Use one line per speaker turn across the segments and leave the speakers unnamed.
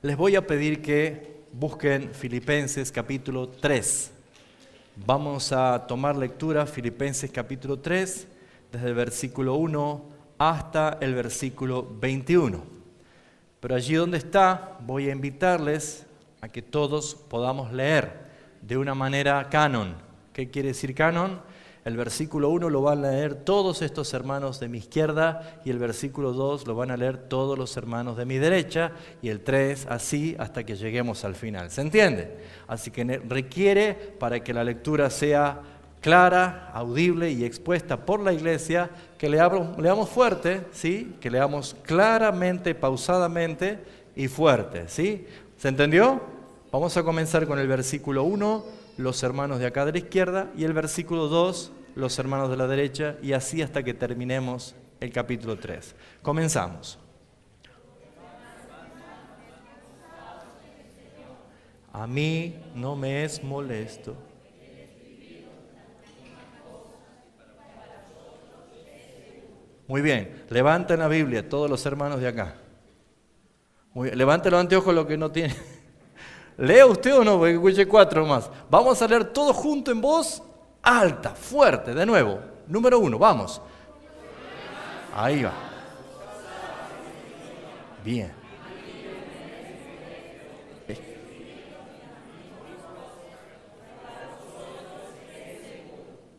Les voy a pedir que busquen Filipenses capítulo 3. Vamos a tomar lectura Filipenses capítulo 3, desde el versículo 1 hasta el versículo 21. Pero allí donde está, voy a invitarles a que todos podamos leer de una manera canon. ¿Qué quiere decir canon? El versículo 1 lo van a leer todos estos hermanos de mi izquierda y el versículo 2 lo van a leer todos los hermanos de mi derecha y el 3 así hasta que lleguemos al final. ¿Se entiende? Así que requiere, para que la lectura sea clara, audible y expuesta por la iglesia, que leamos fuerte, ¿sí? Que leamos claramente, pausadamente y fuerte, ¿sí? ¿Se entendió? Vamos a comenzar con el versículo 1, los hermanos de acá de la izquierda, y el versículo 2, los hermanos de la derecha, y así hasta que terminemos el capítulo 3. Comenzamos. A mí no me es molesto. Muy bien, levanten la Biblia, todos los hermanos de acá. Muy bien, levanten los anteojos lo que no tiene. ¿Lea usted o no? Porque escuché 4 más. Vamos a leer todo junto en voz alta, fuerte, de nuevo. Número 1, vamos. Ahí va. Bien.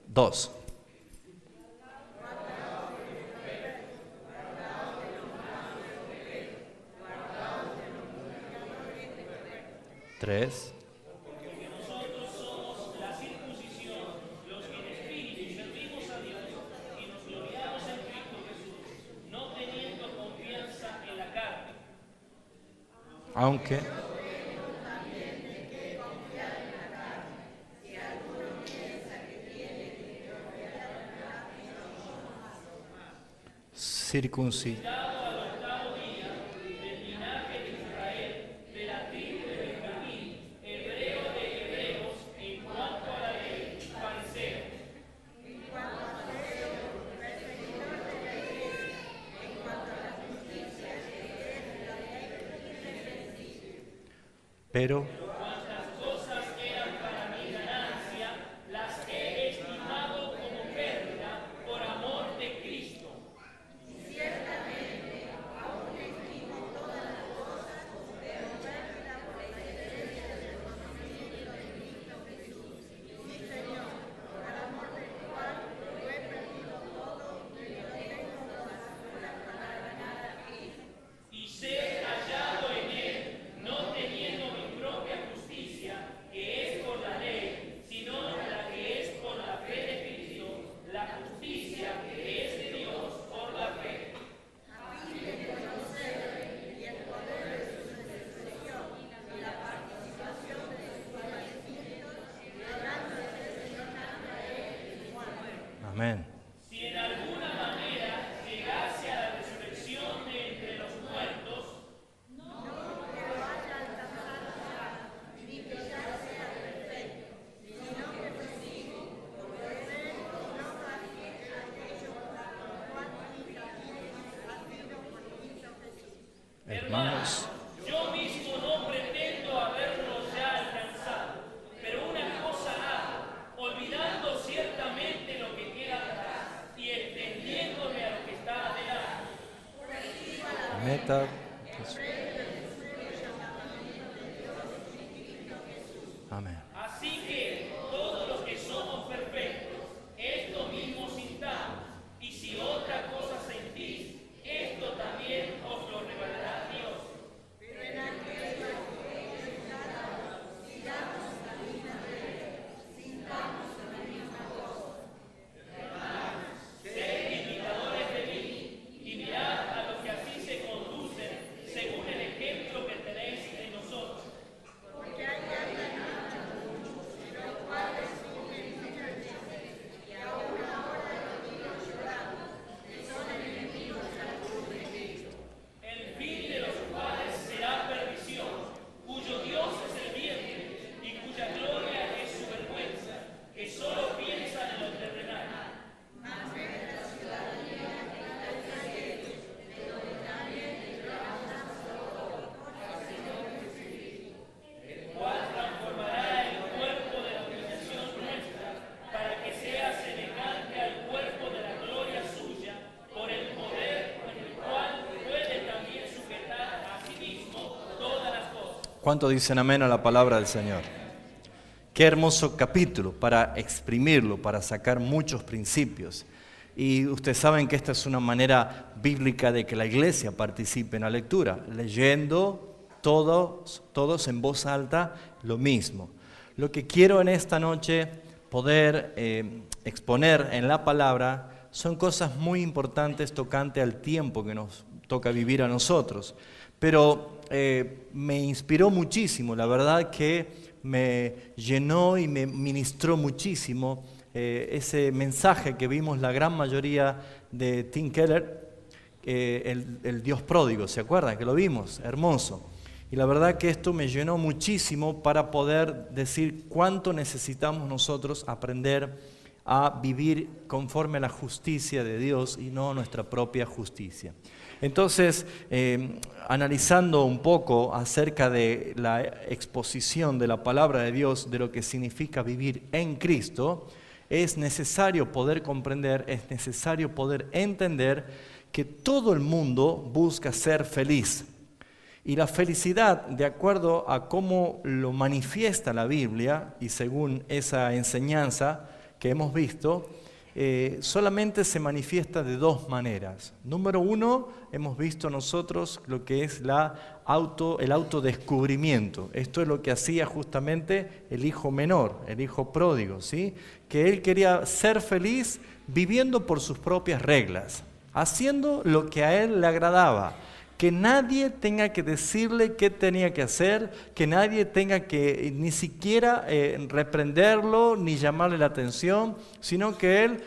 2. 3. 4. Aunque circuncidado. Pero
cuantas cosas eran para mi ganancia, las he estimado como pérdida por amor de Cristo. Y ciertamente aún estimo todas las cosas como pérdida por la excelencia del conocimiento de Cristo Jesús, mi Señor, por amor del cual lo he perdido todo y lo tengo todas las cosas para ganar a Cristo. Y ser hallado en él, no teniendo mi propia justicia, que es por la ley, sino la que es por la fe de Cristo, la justicia que es de Dios por la fe. A fin de conocerle y el poder de su resurrección y la participación de sus padecimientos, llegando a ser semejante a él en muerte.
amén.
Si en alguna manera llegase a la resurrección de entre los muertos,
Hermanos,
yo mismo no pretendo haberlo ya alcanzado, pero una cosa hago, olvidando ciertamente lo que queda atrás y extendiéndome a lo que está adelante.
meta. Amén.
Así que todos los que somos perfectos, esto mismo sintamos, y si otra cosa sentís, esto también os lo revelará Dios. Pero en aquello que es nada, sigamos la misma regla, sintamos la misma cosa. Hermanos, sed imitadores de mí, y mirad a los que así se conducen, según el ejemplo que tenéis de nosotros. Porque hay
¿Cuánto dicen amén a la palabra del Señor? Qué hermoso capítulo para exprimirlo, para sacar muchos principios. Y ustedes saben que esta es una manera bíblica de que la iglesia participe en la lectura, leyendo todos en voz alta lo mismo. Lo que quiero en esta noche poder exponer en la palabra son cosas muy importantes tocante al tiempo que nos toca vivir a nosotros. Pero me inspiró muchísimo, la verdad que me llenó y me ministró muchísimo ese mensaje que vimos la gran mayoría de Tim Keller, el Dios pródigo, ¿se acuerdan? Que lo vimos, hermoso. Y la verdad que esto me llenó muchísimo para poder decir cuánto necesitamos nosotros aprender a vivir conforme a la justicia de Dios y no nuestra propia justicia. Entonces, analizando un poco acerca de la exposición de la palabra de Dios, de lo que significa vivir en Cristo, es necesario poder comprender, es necesario poder entender que todo el mundo busca ser feliz. Y la felicidad, de acuerdo a cómo lo manifiesta la Biblia, y según esa enseñanza que hemos visto, solamente se manifiesta de dos maneras. Número uno, hemos visto nosotros lo que es el autodescubrimiento. Esto es lo que hacía justamente el hijo menor, el hijo pródigo, ¿sí? Que él quería ser feliz viviendo por sus propias reglas, haciendo lo que a él le agradaba. Que nadie tenga que decirle qué tenía que hacer, que nadie tenga que ni siquiera reprenderlo ni llamarle la atención, sino que él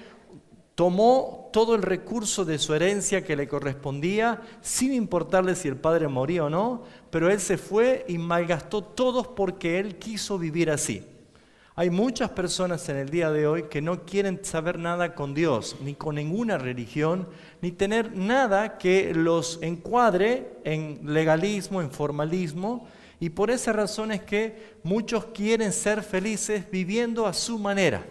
tomó todo el recurso de su herencia que le correspondía, sin importarle si el padre moría o no, pero él se fue y malgastó todos porque él quiso vivir así. Hay muchas personas en el día de hoy que no quieren saber nada con Dios, ni con ninguna religión, ni tener nada que los encuadre en legalismo, en formalismo, y por esa razón es que muchos quieren ser felices viviendo a su manera.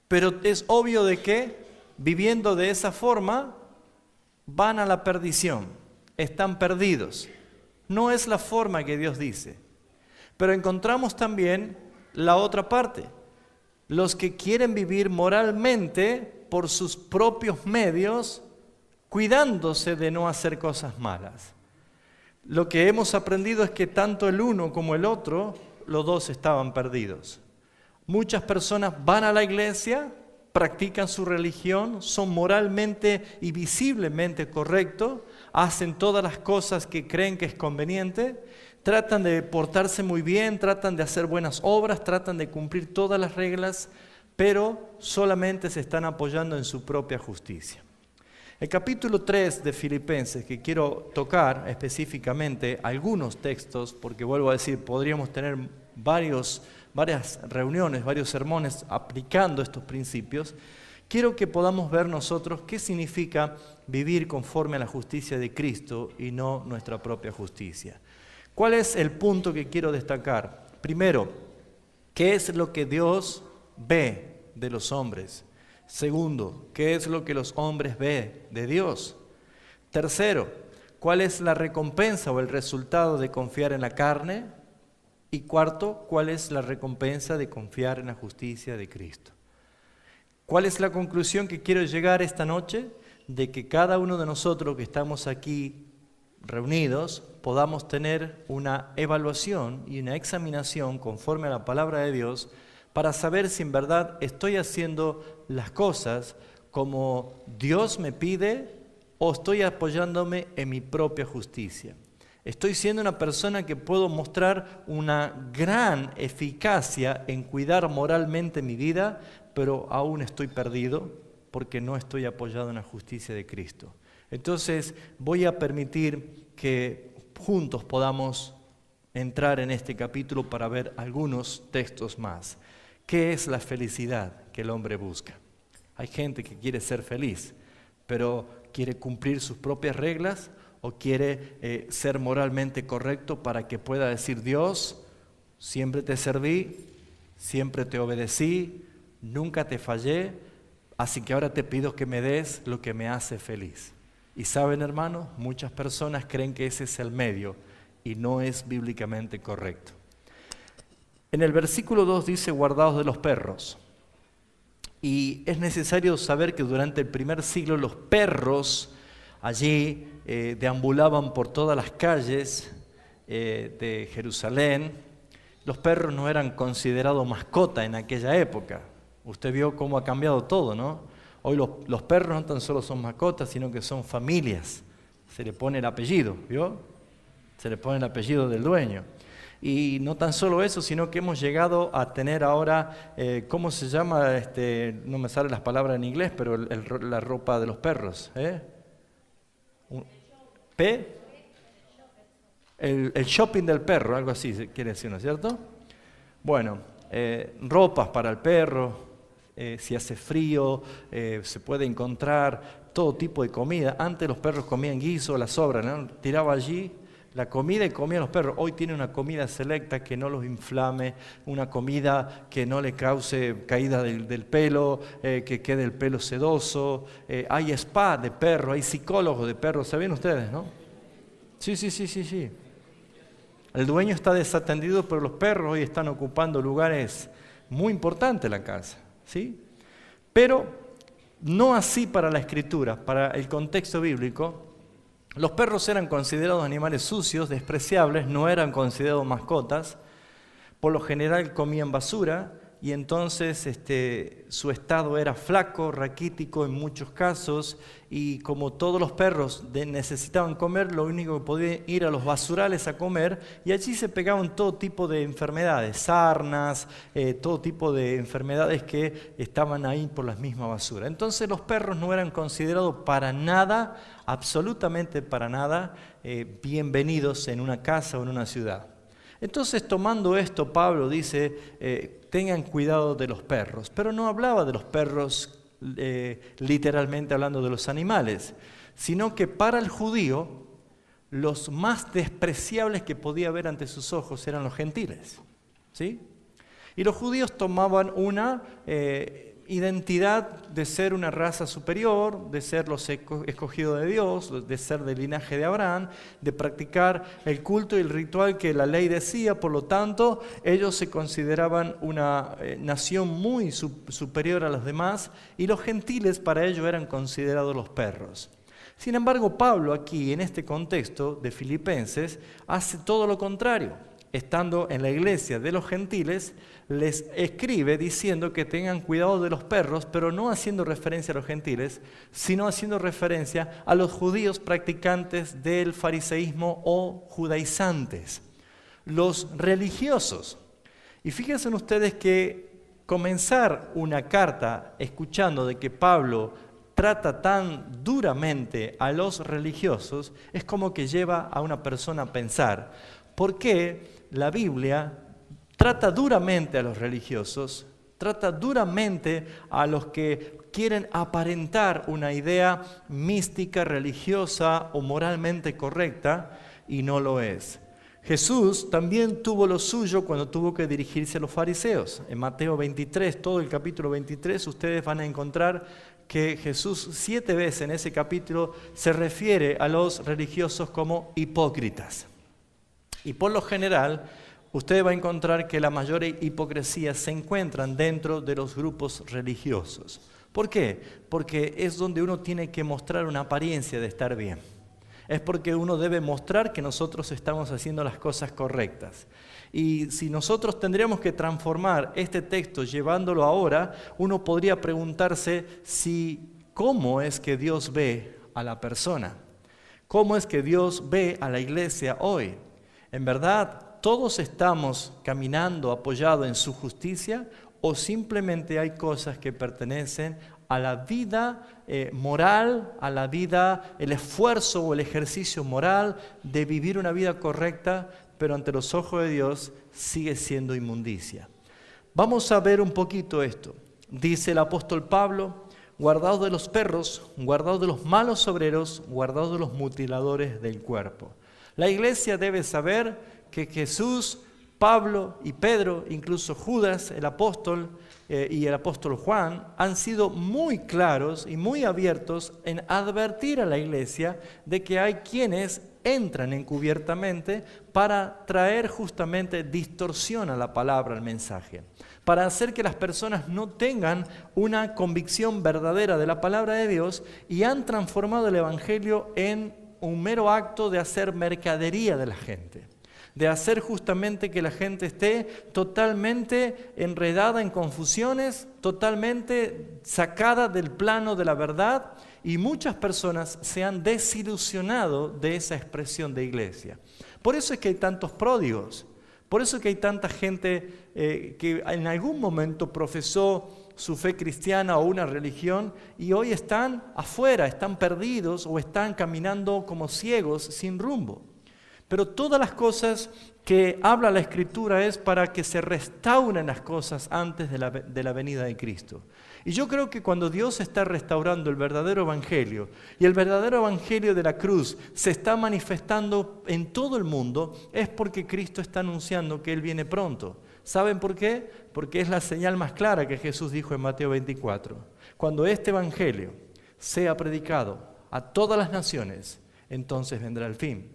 Pero es obvio de que viviendo de esa forma van a la perdición, están perdidos. No es la forma que Dios dice. Pero encontramos también la otra parte, los que quieren vivir moralmente por sus propios medios, cuidándose de no hacer cosas malas. Lo que hemos aprendido es que tanto el uno como el otro, los dos estaban perdidos. Muchas personas van a la iglesia, practican su religión, son moralmente y visiblemente correctos, hacen todas las cosas que creen que es conveniente, tratan de portarse muy bien, tratan de hacer buenas obras, tratan de cumplir todas las reglas, pero solamente se están apoyando en su propia justicia. El capítulo 3 de Filipenses, que quiero tocar específicamente algunos textos, porque vuelvo a decir, podríamos tener varias reuniones, varios sermones aplicando estos principios, quiero que podamos ver nosotros qué significa vivir conforme a la justicia de Cristo y no nuestra propia justicia. ¿Cuál es el punto que quiero destacar? Primero, ¿qué es lo que Dios ve de los hombres? Segundo, ¿qué es lo que los hombres ven de Dios? Tercero, ¿cuál es la recompensa o el resultado de confiar en la carne? Y cuarto, ¿cuál es la recompensa de confiar en la justicia de Cristo? ¿Cuál es la conclusión que quiero llegar esta noche? De que cada uno de nosotros que estamos aquí reunidos podamos tener una evaluación y una examinación conforme a la palabra de Dios para saber si en verdad estoy haciendo las cosas como Dios me pide o estoy apoyándome en mi propia justicia. Estoy siendo una persona que puedo mostrar una gran eficacia en cuidar moralmente mi vida, pero aún estoy perdido porque no estoy apoyado en la justicia de Cristo. Entonces voy a permitir que juntos podamos entrar en este capítulo para ver algunos textos más. ¿Qué es la felicidad que el hombre busca? Hay gente que quiere ser feliz, pero quiere cumplir sus propias reglas o quiere ser moralmente correcto para que pueda decir: Dios, siempre te serví, siempre te obedecí, nunca te fallé, así que ahora te pido que me des lo que me hace feliz. Y saben, hermanos, muchas personas creen que ese es el medio y no es bíblicamente correcto. En el versículo 2 dice guardaos de los perros. Y es necesario saber que durante el primer siglo los perros allí deambulaban por todas las calles de Jerusalén. Los perros no eran considerados mascota en aquella época. Usted vio cómo ha cambiado todo, ¿no? Hoy los perros no tan solo son mascotas, sino que son familias. Se le pone el apellido, ¿vio? Se le pone el apellido del dueño. Y no tan solo eso, sino que hemos llegado a tener ahora, ¿cómo se llama? No me salen las palabras en inglés, pero la ropa de los perros. El shopping del perro, algo así quiere decir, ¿no es cierto? Bueno, ropas para el perro, si hace frío, se puede encontrar todo tipo de comida. Antes los perros comían guiso, las sobras, ¿no? Tiraba allí la comida y comían los perros. Hoy tiene una comida selecta que no los inflame, una comida que no le cause caída del pelo, que quede el pelo sedoso. Hay spa de perros, hay psicólogos de perros, ¿saben ustedes, no? Sí. El dueño está desatendido, pero los perros hoy están ocupando lugares muy importantes en la casa, ¿sí? Pero no así para la Escritura, para el contexto bíblico. Los perros eran considerados animales sucios, despreciables, no eran considerados mascotas. Por lo general comían basura y entonces su estado era flaco, raquítico en muchos casos, y como todos los perros necesitaban comer, lo único que podían ir a los basurales a comer, y allí se pegaban todo tipo de enfermedades, sarnas, todo tipo de enfermedades que estaban ahí por la misma basura. Entonces los perros no eran considerados para nada, absolutamente para nada, bienvenidos en una casa o en una ciudad. Entonces, tomando esto, Pablo dice, tengan cuidado de los perros, pero no hablaba de los perros literalmente hablando de los animales, sino que para el judío los más despreciables que podía ver ante sus ojos eran los gentiles, ¿sí? Y los judíos tomaban una identidad de ser una raza superior, de ser los escogidos de Dios, de ser del linaje de Abraham, de practicar el culto y el ritual que la ley decía. Por lo tanto, ellos se consideraban una nación muy superior a los demás, y los gentiles para ellos eran considerados los perros. Sin embargo, Pablo aquí, en este contexto de Filipenses, hace todo lo contrario. Estando en la iglesia de los gentiles, les escribe diciendo que tengan cuidado de los perros, pero no haciendo referencia a los gentiles, sino haciendo referencia a los judíos practicantes del fariseísmo o judaizantes, los religiosos. Y fíjense ustedes que comenzar una carta escuchando de que Pablo trata tan duramente a los religiosos es como que lleva a una persona a pensar, ¿por qué la Biblia trata duramente a los religiosos, trata duramente a los que quieren aparentar una idea mística, religiosa o moralmente correcta, y no lo es? Jesús también tuvo lo suyo cuando tuvo que dirigirse a los fariseos. En Mateo 23, todo el capítulo 23, ustedes van a encontrar que Jesús 7 veces en ese capítulo se refiere a los religiosos como hipócritas. Y por lo general, usted va a encontrar que la mayor hipocresía se encuentran dentro de los grupos religiosos. ¿Por qué? Porque es donde uno tiene que mostrar una apariencia de estar bien. Es porque uno debe mostrar que nosotros estamos haciendo las cosas correctas. Y si nosotros tendríamos que transformar este texto llevándolo ahora, uno podría preguntarse cómo es que Dios ve a la persona. ¿Cómo es que Dios ve a la iglesia hoy? ¿En verdad todos estamos caminando apoyados en su justicia, o simplemente hay cosas que pertenecen a la vida moral, a la vida, el esfuerzo o el ejercicio moral de vivir una vida correcta, pero ante los ojos de Dios sigue siendo inmundicia? Vamos a ver un poquito esto. Dice el apóstol Pablo: guardaos de los perros, guardaos de los malos obreros, guardaos de los mutiladores del cuerpo. La iglesia debe saber que Jesús, Pablo y Pedro, incluso Judas, el apóstol, y el apóstol Juan, han sido muy claros y muy abiertos en advertir a la iglesia de que hay quienes entran encubiertamente para traer justamente distorsión a la palabra, al mensaje, para hacer que las personas no tengan una convicción verdadera de la palabra de Dios y han transformado el Evangelio en un mero acto de hacer mercadería de la gente, de hacer justamente que la gente esté totalmente enredada en confusiones, totalmente sacada del plano de la verdad, y muchas personas se han desilusionado de esa expresión de iglesia. Por eso es que hay tantos pródigos, por eso es que hay tanta gente que en algún momento profesó su fe cristiana o una religión y hoy están afuera, están perdidos o están caminando como ciegos sin rumbo. Pero todas las cosas que habla la Escritura es para que se restauren las cosas antes de la venida de Cristo. Y yo creo que cuando Dios está restaurando el verdadero Evangelio y el verdadero Evangelio de la cruz se está manifestando en todo el mundo, es porque Cristo está anunciando que Él viene pronto. ¿Saben por qué? Porque es la señal más clara que Jesús dijo en Mateo 24. Cuando este Evangelio sea predicado a todas las naciones, entonces vendrá el fin.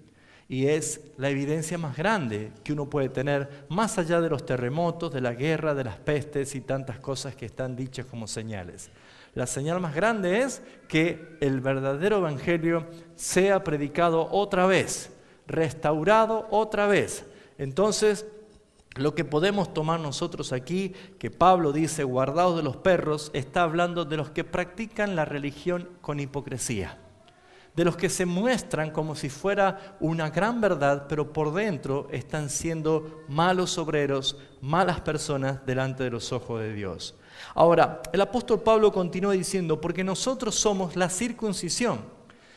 Y es la evidencia más grande que uno puede tener, más allá de los terremotos, de la guerra, de las pestes y tantas cosas que están dichas como señales. La señal más grande es que el verdadero Evangelio sea predicado otra vez, restaurado otra vez. Entonces, lo que podemos tomar nosotros aquí, que Pablo dice, guardaos de los perros, está hablando de los que practican la religión con hipocresía, de los que se muestran como si fuera una gran verdad, pero por dentro están siendo malos obreros, malas personas delante de los ojos de Dios. Ahora, el apóstol Pablo continúa diciendo, porque nosotros somos la circuncisión.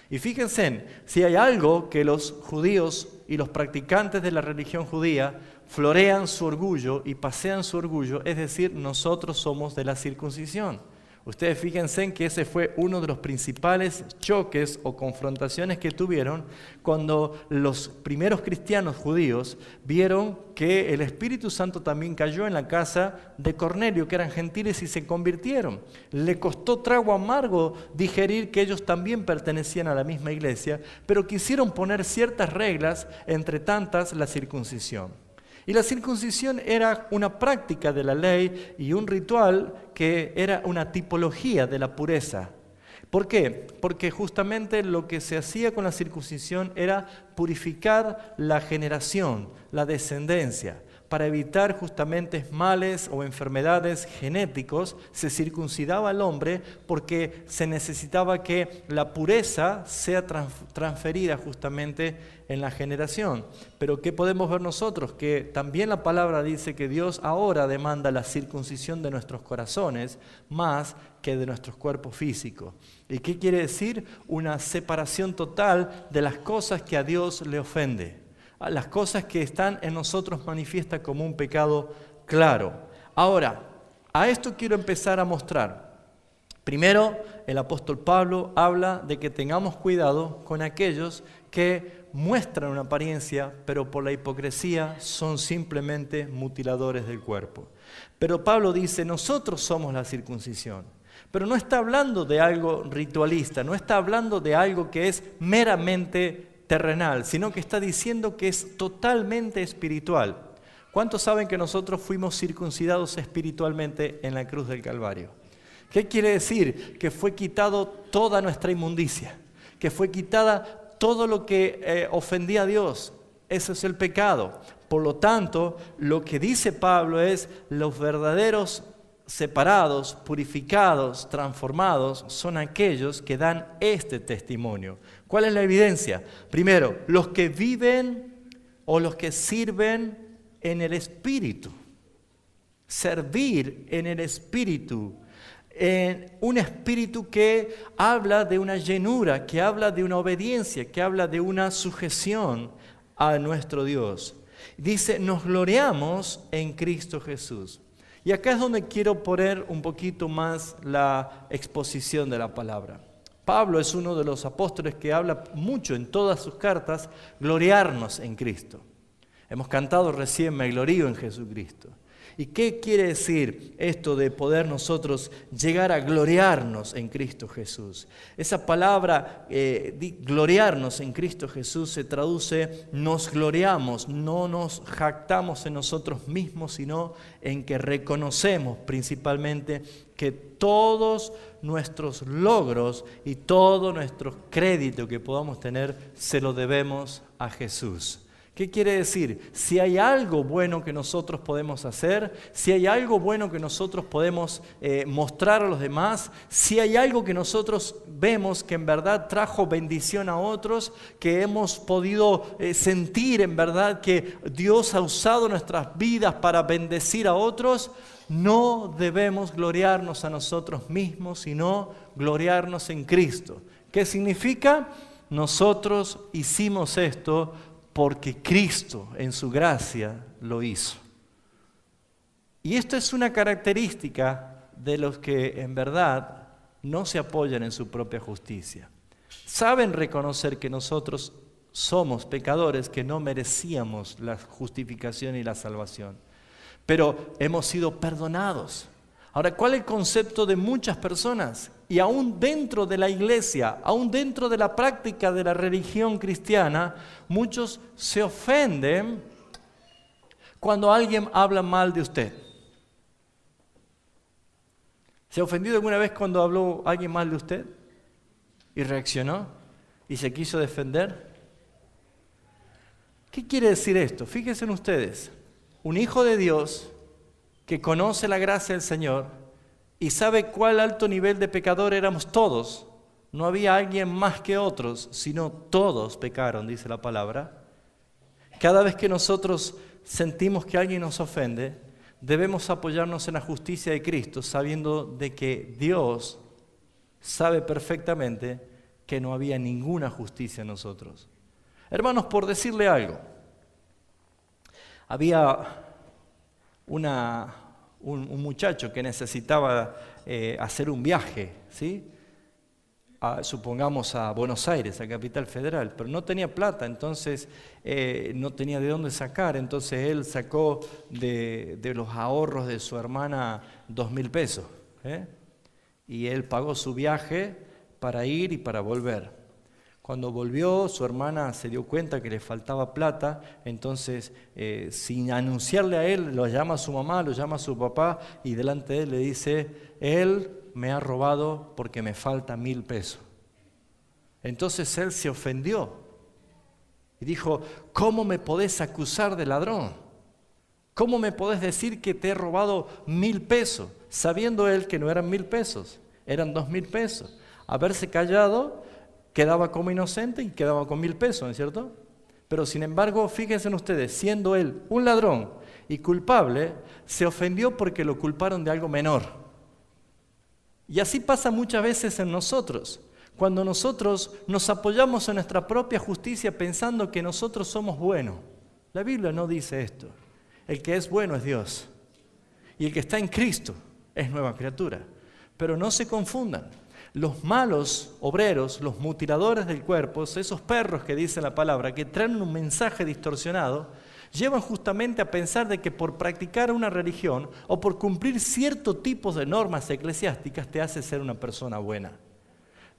Y fíjense, si hay algo que los judíos y los practicantes de la religión judía florean su orgullo y pasean su orgullo, es decir, nosotros somos de la circuncisión. Ustedes fíjense en que ese fue uno de los principales choques o confrontaciones que tuvieron cuando los primeros cristianos judíos vieron que el Espíritu Santo también cayó en la casa de Cornelio, que eran gentiles y se convirtieron. Le costó trago amargo digerir que ellos también pertenecían a la misma iglesia, pero quisieron poner ciertas reglas, entre tantas la circuncisión. Y la circuncisión era una práctica de la ley y un ritual que era una tipología de la pureza. ¿Por qué? Porque justamente lo que se hacía con la circuncisión era purificar la generación, la descendencia. Para evitar justamente males o enfermedades genéticos, se circuncidaba al hombre porque se necesitaba que la pureza sea transferida justamente en la generación. Pero ¿qué podemos ver nosotros? Que también la palabra dice que Dios ahora demanda la circuncisión de nuestros corazones más que de nuestros cuerpos físicos. ¿Y qué quiere decir? Una separación total de las cosas que a Dios le ofende. Las cosas que están en nosotros manifiesta como un pecado claro. Ahora, a esto quiero empezar a mostrar. Primero, el apóstol Pablo habla de que tengamos cuidado con aquellos que muestran una apariencia, pero por la hipocresía son simplemente mutiladores del cuerpo. Pero Pablo dice, nosotros somos la circuncisión. Pero no está hablando de algo ritualista, no está hablando de algo que es meramente terrenal, sino que está diciendo que es totalmente espiritual. ¿Cuántos saben que nosotros fuimos circuncidados espiritualmente en la cruz del Calvario? ¿Qué quiere decir? Que fue quitado toda nuestra inmundicia, que fue quitada todo lo que ofendía a Dios. Ese es el pecado. Por lo tanto, lo que dice Pablo es los verdaderos separados, purificados, transformados, son aquellos que dan este testimonio. ¿Cuál es la evidencia? Primero, los que viven o los que sirven en el Espíritu. Servir en el Espíritu. En un espíritu que habla de una llenura, que habla de una obediencia, que habla de una sujeción a nuestro Dios. Dice, nos gloriamos en Cristo Jesús. Y acá es donde quiero poner un poquito más la exposición de la palabra. Pablo es uno de los apóstoles que habla mucho en todas sus cartas, gloriarnos en Cristo. Hemos cantado recién, me glorío en Jesucristo. ¿Y qué quiere decir esto de poder nosotros llegar a gloriarnos en Cristo Jesús? Esa palabra, gloriarnos en Cristo Jesús, se traduce, nos gloriamos, no nos jactamos en nosotros mismos, sino en que reconocemos principalmente que todos nuestros logros y todo nuestro crédito que podamos tener se lo debemos a Jesús. ¿Qué quiere decir? Si hay algo bueno que nosotros podemos hacer, si hay algo bueno que nosotros podemos mostrar a los demás, si hay algo que nosotros vemos que en verdad trajo bendición a otros, que hemos podido sentir en verdad que Dios ha usado nuestras vidas para bendecir a otros, no debemos gloriarnos a nosotros mismos, sino gloriarnos en Cristo. ¿Qué significa? Nosotros hicimos esto porque Cristo en su gracia lo hizo. Y esto es una característica de los que en verdad no se apoyan en su propia justicia. Saben reconocer que nosotros somos pecadores, que no merecíamos la justificación y la salvación, pero hemos sido perdonados. Ahora, ¿cuál es el concepto de muchas personas? Y aún dentro de la iglesia, aún dentro de la práctica de la religión cristiana, muchos se ofenden cuando alguien habla mal de usted. ¿Se ha ofendido alguna vez cuando habló alguien mal de usted? ¿Y reaccionó? ¿Y se quiso defender? ¿Qué quiere decir esto? Fíjense en ustedes, un hijo de Dios que conoce la gracia del Señor y sabe cuál alto nivel de pecador éramos todos. No había alguien más que otros, sino todos pecaron, dice la palabra. Cada vez que nosotros sentimos que alguien nos ofende, debemos apoyarnos en la justicia de Cristo, sabiendo de que Dios sabe perfectamente que no había ninguna justicia en nosotros. Hermanos, por decirle algo, había un muchacho que necesitaba hacer un viaje, ¿sí? Supongamos a Buenos Aires, a Capital Federal, pero no tenía plata, entonces no tenía de dónde sacar, entonces él sacó de los ahorros de su hermana 2.000 pesos, y él pagó su viaje para ir y para volver. Cuando volvió, su hermana se dio cuenta que le faltaba plata, entonces sin anunciarle a él, lo llama a su mamá, lo llama a su papá y delante de él le dice, él me ha robado porque me falta 1.000 pesos. Entonces él se ofendió y dijo, ¿cómo me podés acusar de ladrón? ¿Cómo me podés decir que te he robado 1.000 pesos? Sabiendo él que no eran 1.000 pesos, eran 2.000 pesos. Haberse callado, quedaba como inocente y quedaba con 1.000 pesos, ¿no es cierto? Pero sin embargo, fíjense ustedes, siendo él un ladrón y culpable, se ofendió porque lo culparon de algo menor. Y así pasa muchas veces en nosotros, cuando nosotros nos apoyamos en nuestra propia justicia pensando que nosotros somos buenos. La Biblia no dice esto. El que es bueno es Dios. Y el que está en Cristo es nueva criatura. Pero no se confundan. Los malos obreros, los mutiladores del cuerpo, esos perros que dice la palabra, que traen un mensaje distorsionado, llevan justamente a pensar de que por practicar una religión o por cumplir ciertos tipos de normas eclesiásticas te hace ser una persona buena.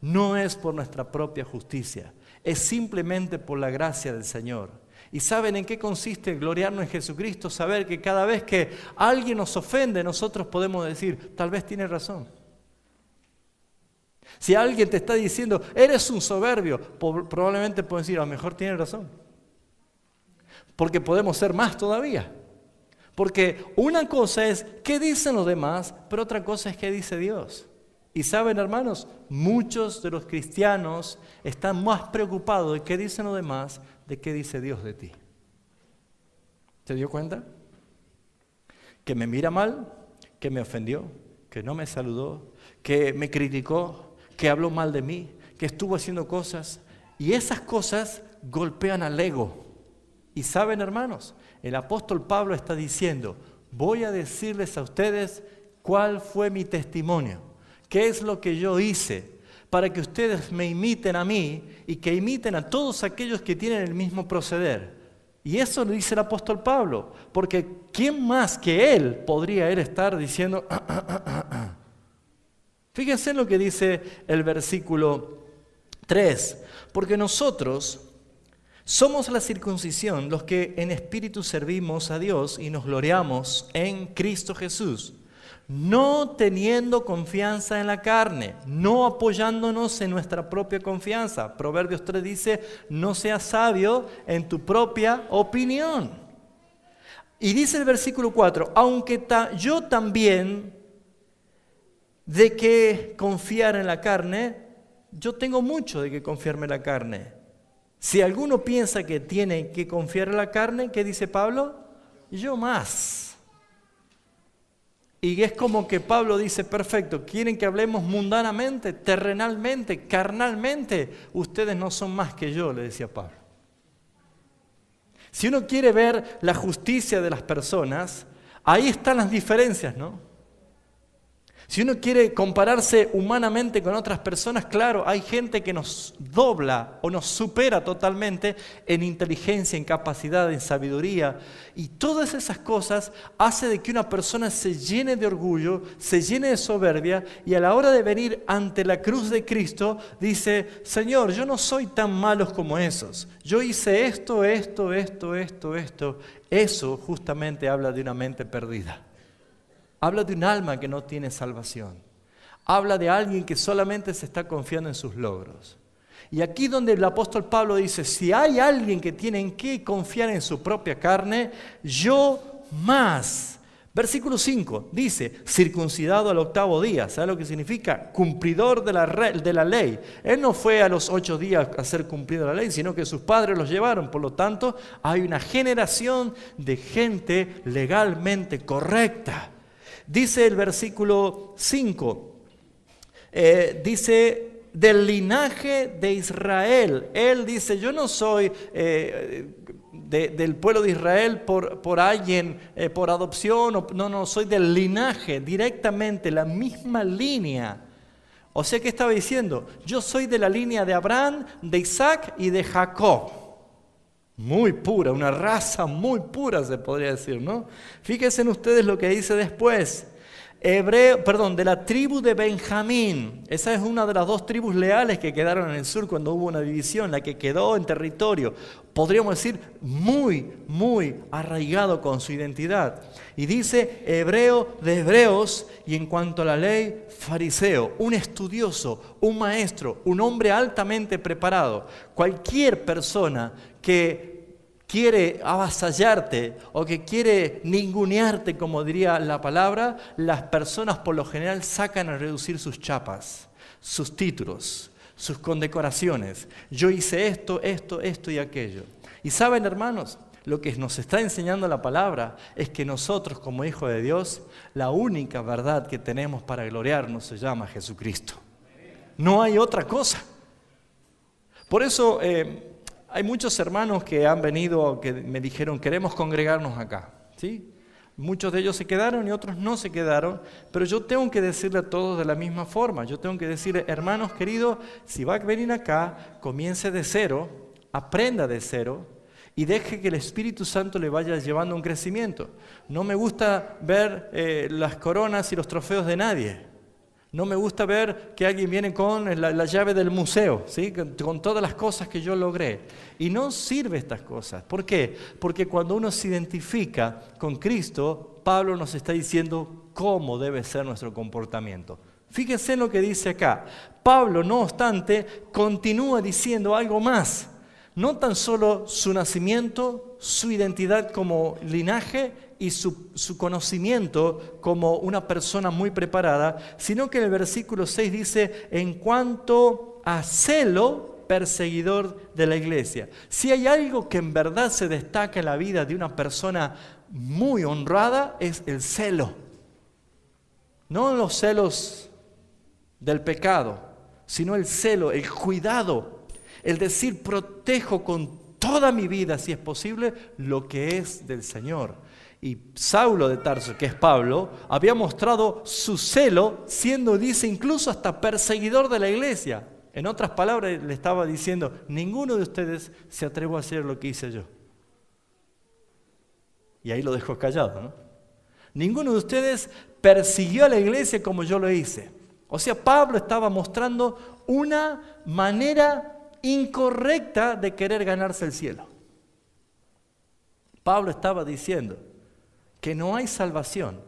No es por nuestra propia justicia, es simplemente por la gracia del Señor. ¿Y saben en qué consiste gloriarnos en Jesucristo? Saber que cada vez que alguien nos ofende, nosotros podemos decir, tal vez tiene razón. Si alguien te está diciendo, eres un soberbio, probablemente puedes decir, a lo mejor tiene razón. Porque podemos ser más todavía. Porque una cosa es qué dicen los demás, pero otra cosa es qué dice Dios. Y saben, hermanos, muchos de los cristianos están más preocupados de qué dicen los demás, de qué dice Dios de ti. ¿Se dio cuenta? Que me mira mal, que me ofendió, que no me saludó, que me criticó, que habló mal de mí, que estuvo haciendo cosas. Y esas cosas golpean al ego. Y saben, hermanos, el apóstol Pablo está diciendo, voy a decirles a ustedes cuál fue mi testimonio, qué es lo que yo hice, para que ustedes me imiten a mí y que imiten a todos aquellos que tienen el mismo proceder. Y eso lo dice el apóstol Pablo, porque ¿quién más que él podría estar diciendo? Fíjense en lo que dice el versículo 3, porque nosotros somos la circuncisión, los que en espíritu servimos a Dios y nos gloriamos en Cristo Jesús, no teniendo confianza en la carne, no apoyándonos en nuestra propia confianza. Proverbios 3 dice, no seas sabio en tu propia opinión. Y dice el versículo 4, aunque yo también, de que confiar en la carne, yo tengo mucho de que confiarme en la carne. Si alguno piensa que tiene que confiar en la carne, ¿qué dice Pablo? Yo más. Y es como que Pablo dice, perfecto, ¿quieren que hablemos mundanamente, terrenalmente, carnalmente? Ustedes no son más que yo, le decía Pablo. Si uno quiere ver la justicia de las personas, ahí están las diferencias, ¿no? Si uno quiere compararse humanamente con otras personas, claro, hay gente que nos dobla o nos supera totalmente en inteligencia, en capacidad, en sabiduría. Y todas esas cosas hacen de que una persona se llene de orgullo, se llene de soberbia y a la hora de venir ante la cruz de Cristo dice, Señor, yo no soy tan malo como esos. Yo hice esto. Eso justamente habla de una mente perdida. Habla de un alma que no tiene salvación. Habla de alguien que solamente se está confiando en sus logros. Y aquí donde el apóstol Pablo dice, si hay alguien que tiene que confiar en su propia carne, yo más. Versículo 5 dice, circuncidado al 8º día. ¿Sabe lo que significa? Cumplidor de la ley. Él no fue a los 8 días a ser cumplido la ley, sino que sus padres los llevaron. Por lo tanto, hay una generación de gente legalmente correcta. Dice el versículo 5, dice, del linaje de Israel. Él dice, yo no soy del pueblo de Israel por alguien, por adopción, no, soy del linaje, directamente, la misma línea. O sea, ¿qué estaba diciendo? Yo soy de la línea de Abraham, de Isaac y de Jacob. Muy pura, una raza muy pura se podría decir, ¿no? Fíjense en ustedes lo que dice después. De la tribu de Benjamín. Esa es una de las 2 tribus leales que quedaron en el sur cuando hubo una división, la que quedó en territorio, podríamos decir, muy arraigado con su identidad. Y dice, hebreo de hebreos, y en cuanto a la ley, fariseo, un estudioso, un maestro, un hombre altamente preparado. Cualquier persona que quiere avasallarte o que quiere ningunearte, como diría la palabra, las personas por lo general sacan a reducir sus chapas, sus títulos, sus condecoraciones. Yo hice esto y aquello. Y saben, hermanos, lo que nos está enseñando la palabra es que nosotros como hijos de Dios, la única verdad que tenemos para gloriarnos se llama Jesucristo. No hay otra cosa. Por eso hay muchos hermanos que han venido, que me dijeron, queremos congregarnos acá, ¿sí? Muchos de ellos se quedaron y otros no se quedaron, pero yo tengo que decirle a todos de la misma forma. Yo tengo que decirle, hermanos queridos, si va a venir acá, comience de cero, aprenda de cero y deje que el Espíritu Santo le vaya llevando un crecimiento. No me gusta ver las coronas y los trofeos de nadie. No me gusta ver que alguien viene con la llave del museo, ¿sí? Con todas las cosas que yo logré. Y no sirve estas cosas. ¿Por qué? Porque cuando uno se identifica con Cristo, Pablo nos está diciendo cómo debe ser nuestro comportamiento. Fíjense en lo que dice acá. Pablo, no obstante, continúa diciendo algo más. No tan solo su nacimiento, su identidad como linaje y su conocimiento como una persona muy preparada, sino que en el versículo 6 dice, en cuanto a celo, perseguidor de la iglesia. Si hay algo que en verdad se destaca en la vida de una persona muy honrada, es el celo. No los celos del pecado, sino el celo, el cuidado, el decir, protejo con toda mi vida, si es posible, lo que es del Señor. Y Saulo de Tarso, que es Pablo, había mostrado su celo, siendo, dice, incluso hasta perseguidor de la iglesia. En otras palabras, le estaba diciendo, ninguno de ustedes se atrevió a hacer lo que hice yo. Y ahí lo dejó callado, ¿no? Ninguno de ustedes persiguió a la iglesia como yo lo hice. O sea, Pablo estaba mostrando una manera incorrecta de querer ganarse el cielo. Pablo estaba diciendo que no hay salvación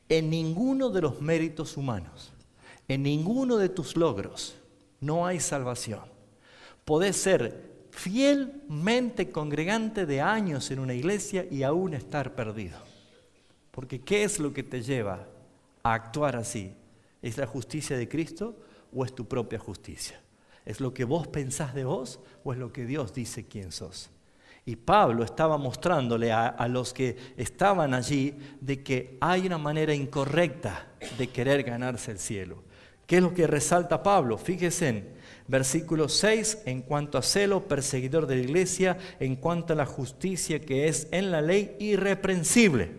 en ninguno de los méritos humanos, en ninguno de tus logros. No hay salvación. Podés ser fielmente congregante de años en una iglesia y aún estar perdido. Porque ¿qué es lo que te lleva a actuar así? ¿Es la justicia de Cristo o es tu propia justicia? ¿Es lo que vos pensás de vos o es lo que Dios dice quién sos? Y Pablo estaba mostrándole a los que estaban allí de que hay una manera incorrecta de querer ganarse el cielo. ¿Qué es lo que resalta Pablo? Fíjense en versículo 6, en cuanto a celo, perseguidor de la iglesia, en cuanto a la justicia que es en la ley, irreprensible.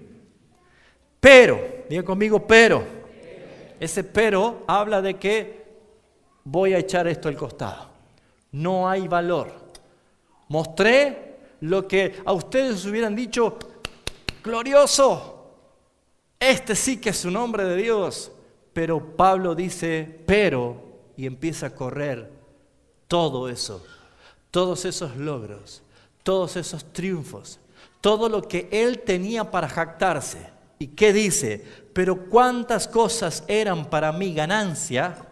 Pero, diga conmigo, pero. Ese pero habla de que voy a echar esto al costado. No hay valor. Mostré lo que a ustedes hubieran dicho, glorioso. Este sí que es un hombre de Dios. Pero Pablo dice, pero, y empieza a correr todo eso, todos esos logros, todos esos triunfos, todo lo que él tenía para jactarse. ¿Y qué dice? Pero cuántas cosas eran para mí ganancia.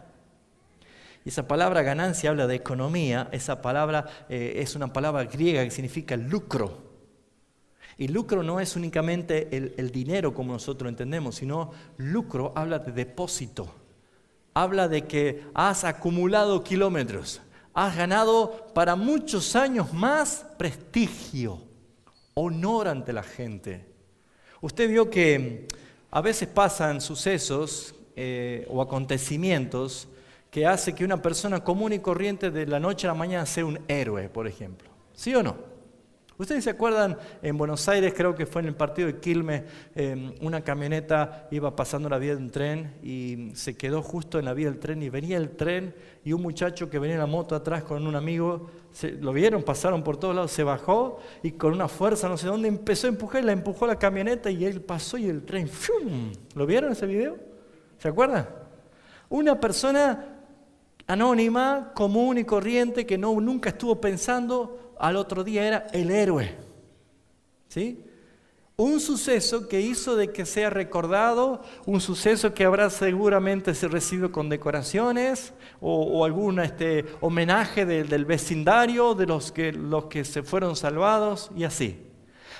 Y esa palabra ganancia habla de economía. Esa palabra es una palabra griega que significa lucro. Y lucro no es únicamente el dinero como nosotros lo entendemos, sino lucro habla de depósito. Habla de que has acumulado kilómetros, has ganado para muchos años más prestigio, honor ante la gente. Usted vio que a veces pasan sucesos o acontecimientos que hace que una persona común y corriente de la noche a la mañana sea un héroe, por ejemplo. ¿Sí o no? ¿Ustedes se acuerdan en Buenos Aires, creo que fue en el partido de Quilmes, una camioneta iba pasando la vía de un tren y se quedó justo en la vía del tren y venía el tren y un muchacho que venía en la moto atrás con un amigo, lo vieron, pasaron por todos lados, se bajó y con una fuerza no sé dónde empezó a empujar y la empujó a la camioneta y él pasó y el tren, ¡fium! ¿Lo vieron ese video? ¿Se acuerdan? Una persona anónima, común y corriente que nunca estuvo pensando, al otro día era el héroe. ¿Sí? Un suceso que hizo de que sea recordado, un suceso que habrá seguramente recibido condecoraciones o algún homenaje del vecindario, de los que se fueron salvados y así.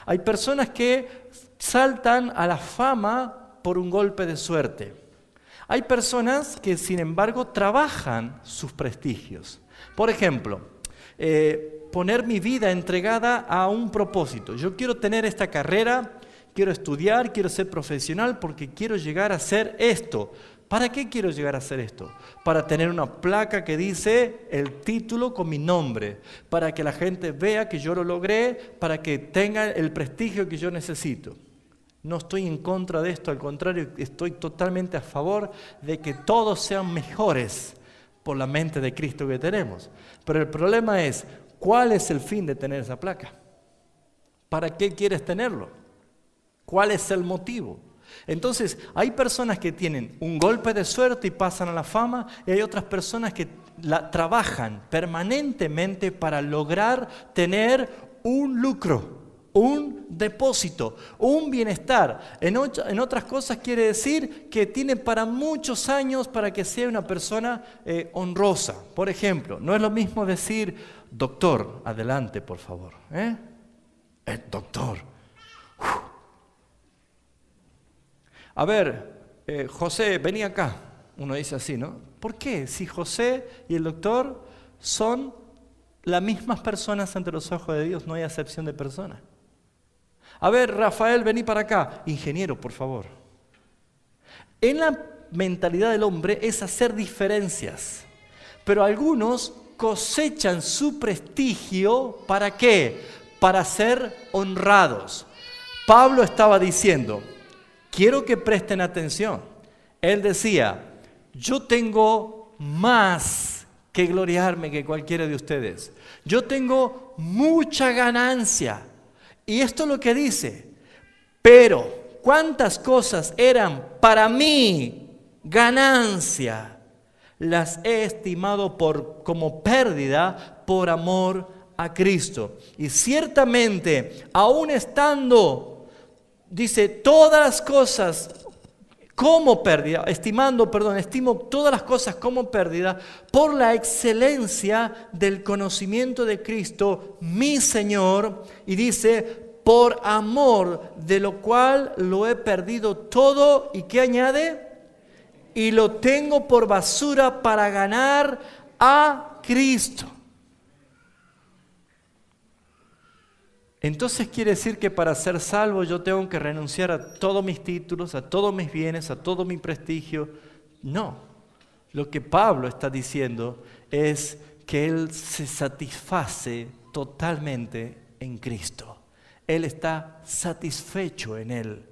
Hay personas que saltan a la fama por un golpe de suerte. Hay personas que, sin embargo, trabajan sus prestigios. Por ejemplo, poner mi vida entregada a un propósito. Yo quiero tener esta carrera, quiero estudiar, quiero ser profesional porque quiero llegar a hacer esto. ¿Para qué quiero llegar a hacer esto? Para tener una placa que dice el título con mi nombre, para que la gente vea que yo lo logré, para que tenga el prestigio que yo necesito. No estoy en contra de esto, al contrario, estoy totalmente a favor de que todos sean mejores por la mente de Cristo que tenemos. Pero el problema es, ¿cuál es el fin de tener esa placa? ¿Para qué quieres tenerlo? ¿Cuál es el motivo? Entonces, hay personas que tienen un golpe de suerte y pasan a la fama, y hay otras personas que trabajan permanentemente para lograr tener un lucro, un depósito, un bienestar. En otras cosas quiere decir que tiene para muchos años para que sea una persona honrosa. Por ejemplo, no es lo mismo decir, doctor, adelante por favor. Doctor. A ver, José, vení acá. Uno dice así, ¿no? ¿Por qué? Si José y el doctor son las mismas personas ante los ojos de Dios, no hay acepción de persona. A ver, Rafael, vení para acá. Ingeniero, por favor. En la mentalidad del hombre es hacer diferencias. Pero algunos cosechan su prestigio, ¿para qué? Para ser honrados. Pablo estaba diciendo, quiero que presten atención. Él decía, yo tengo más que gloriarme que cualquiera de ustedes. Yo tengo mucha ganancia. Y esto es lo que dice, Pero, ¿cuántas cosas eran para mí ganancia? Las he estimado como pérdida por amor a Cristo. Y ciertamente, aún estando, dice, todas las cosas como pérdida, estimo todas las cosas como pérdida por la excelencia del conocimiento de Cristo, mi Señor, y dice, por amor de lo cual lo he perdido todo, ¿y qué añade? Y lo tengo por basura para ganar a Cristo. Entonces quiere decir que para ser salvo yo tengo que renunciar a todos mis títulos, a todos mis bienes, a todo mi prestigio. No, lo que Pablo está diciendo es que él se satisface totalmente en Cristo. Él está satisfecho en Él,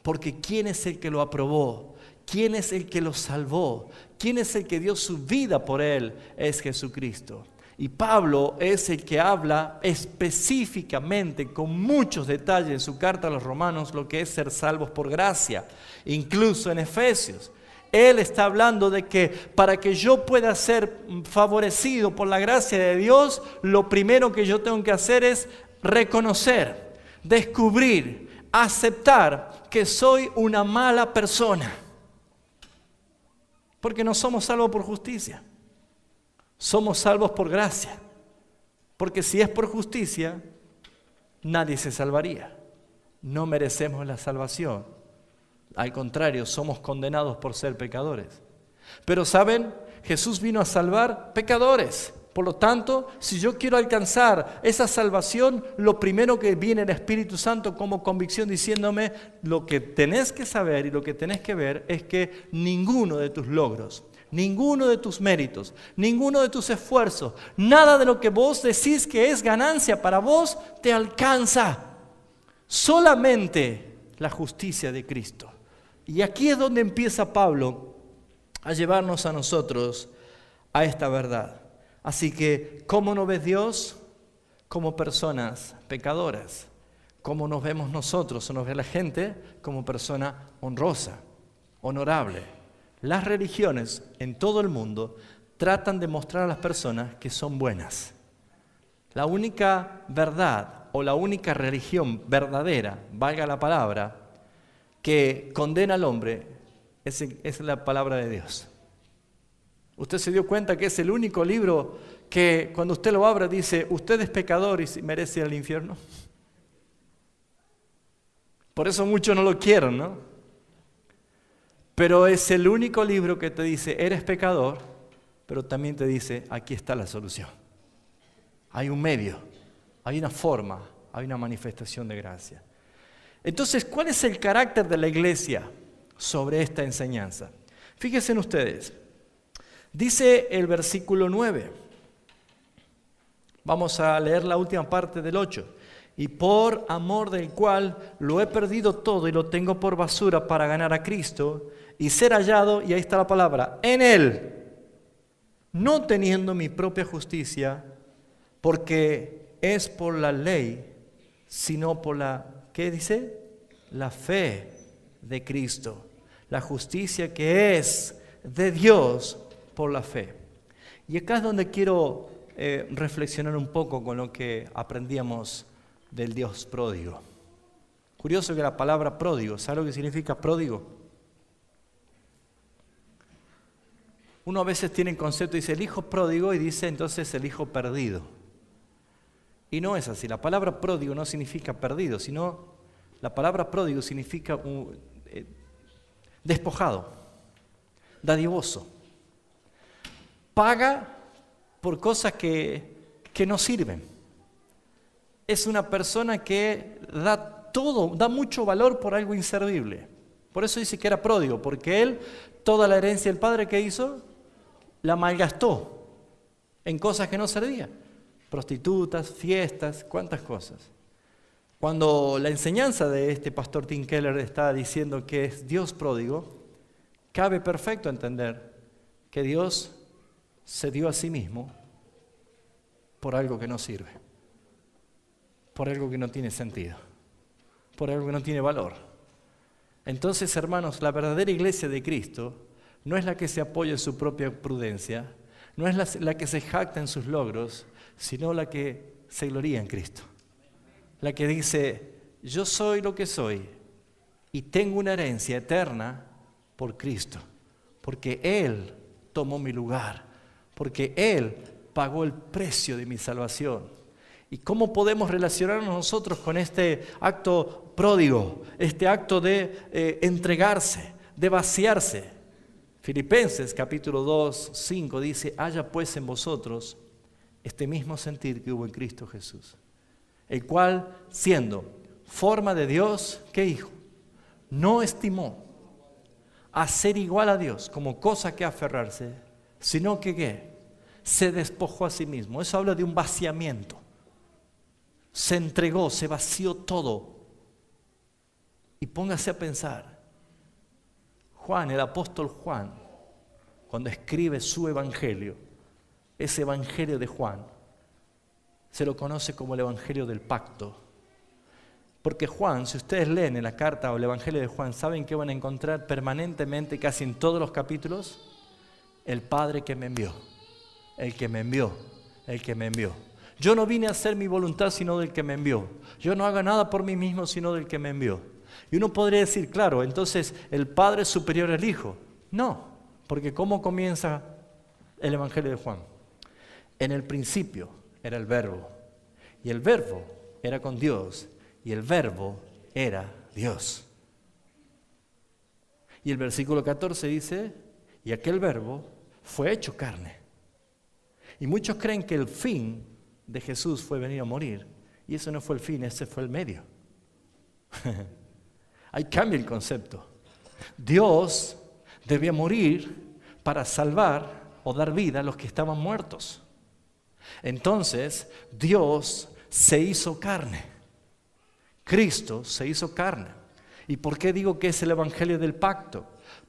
porque ¿quién es el que lo aprobó? ¿Quién es el que lo salvó? ¿Quién es el que dio su vida por Él? Es Jesucristo. Y Pablo es el que habla específicamente, con muchos detalles en su carta a los Romanos, lo que es ser salvos por gracia. Incluso en Efesios, él está hablando de que para que yo pueda ser favorecido por la gracia de Dios, lo primero que yo tengo que hacer es reconocer, descubrir, aceptar que soy una mala persona. Porque no somos salvos por justicia. Somos salvos por gracia, porque si es por justicia, nadie se salvaría. No merecemos la salvación. Al contrario, somos condenados por ser pecadores. Pero ¿saben? Jesús vino a salvar pecadores. Por lo tanto, si yo quiero alcanzar esa salvación, lo primero que viene el Espíritu Santo como convicción diciéndome, lo que tenés que saber y lo que tenés que ver es que ninguno de tus logros, ninguno de tus méritos, ninguno de tus esfuerzos, nada de lo que vos decís que es ganancia para vos, te alcanza. Solamente la justicia de Cristo. Y aquí es donde empieza Pablo a llevarnos a nosotros a esta verdad. Así que, ¿cómo nos ve Dios? Como personas pecadoras. ¿Cómo nos vemos nosotros o nos ve la gente? Como persona honrosa, honorable. Las religiones en todo el mundo tratan de mostrar a las personas que son buenas. La única verdad o la única religión verdadera, valga la palabra, que condena al hombre es la palabra de Dios. Usted se dio cuenta que es el único libro que cuando usted lo abre dice, usted es pecador y merece ir al infierno. Por eso muchos no lo quieren, ¿no? Pero es el único libro que te dice, eres pecador, pero también te dice, aquí está la solución. Hay un medio, hay una forma, hay una manifestación de gracia. Entonces, ¿cuál es el carácter de la iglesia sobre esta enseñanza? Fíjense en ustedes, dice el versículo 9, vamos a leer la última parte del 8. Y por amor del cual lo he perdido todo y lo tengo por basura para ganar a Cristo y ser hallado, y ahí está la palabra, en Él, no teniendo mi propia justicia, porque es por la ley, sino por la, ¿qué dice? La fe de Cristo, la justicia que es de Dios por la fe. Y acá es donde quiero reflexionar un poco con lo que aprendíamos del Dios pródigo. Curioso que la palabra pródigo, ¿sabe lo que significa pródigo? Uno a veces tiene el concepto, dice el hijo pródigo y dice entonces el hijo perdido. Y no es así, la palabra pródigo no significa perdido, sino la palabra pródigo significa despojado, dadivoso. Paga por cosas que no sirven. Es una persona que da todo, da mucho valor por algo inservible. Por eso dice que era pródigo, porque él, toda la herencia del padre que hizo, la malgastó en cosas que no servían. Prostitutas, fiestas, cuántas cosas. Cuando la enseñanza de este pastor Tim Keller está diciendo que es Dios pródigo, cabe perfecto entender que Dios se dio a sí mismo por algo que no sirve, por algo que no tiene sentido, por algo que no tiene valor. Entonces, hermanos, la verdadera iglesia de Cristo no es la que se apoya en su propia prudencia, no es la que se jacta en sus logros, sino la que se gloría en Cristo. La que dice, yo soy lo que soy y tengo una herencia eterna por Cristo, porque Él tomó mi lugar, porque Él pagó el precio de mi salvación. ¿Y cómo podemos relacionarnos nosotros con este acto pródigo, este acto de entregarse, de vaciarse? Filipenses capítulo 2, 5 dice, haya pues en vosotros este mismo sentir que hubo en Cristo Jesús, el cual, siendo forma de Dios, ¿qué hizo? No estimó a ser igual a Dios como cosa que aferrarse, sino que ¿qué? Se despojó a sí mismo. Eso habla de un vaciamiento. Se entregó, se vació todo. Y póngase a pensar, Juan, el apóstol Juan, cuando escribe su evangelio, ese evangelio de Juan, se lo conoce como el evangelio del pacto. Porque Juan, si ustedes leen en la carta o el evangelio de Juan, ¿saben qué van a encontrar permanentemente, casi en todos los capítulos? El Padre que me envió, el que me envió, el que me envió. Yo no vine a hacer mi voluntad sino del que me envió. Yo no hago nada por mí mismo sino del que me envió. Y uno podría decir, claro, entonces el Padre es superior al Hijo. No, porque ¿cómo comienza el evangelio de Juan? En el principio era el Verbo, y el Verbo era con Dios, y el Verbo era Dios. Y el versículo 14 dice, y aquel Verbo fue hecho carne. Y muchos creen que el fin de Jesús fue venir a morir, y eso no fue el fin, ese fue el medio. Ahí cambia el concepto. Dios debía morir para salvar o dar vida a los que estaban muertos. Entonces, Dios se hizo carne. Cristo se hizo carne. ¿Y por qué digo que es el evangelio del pacto?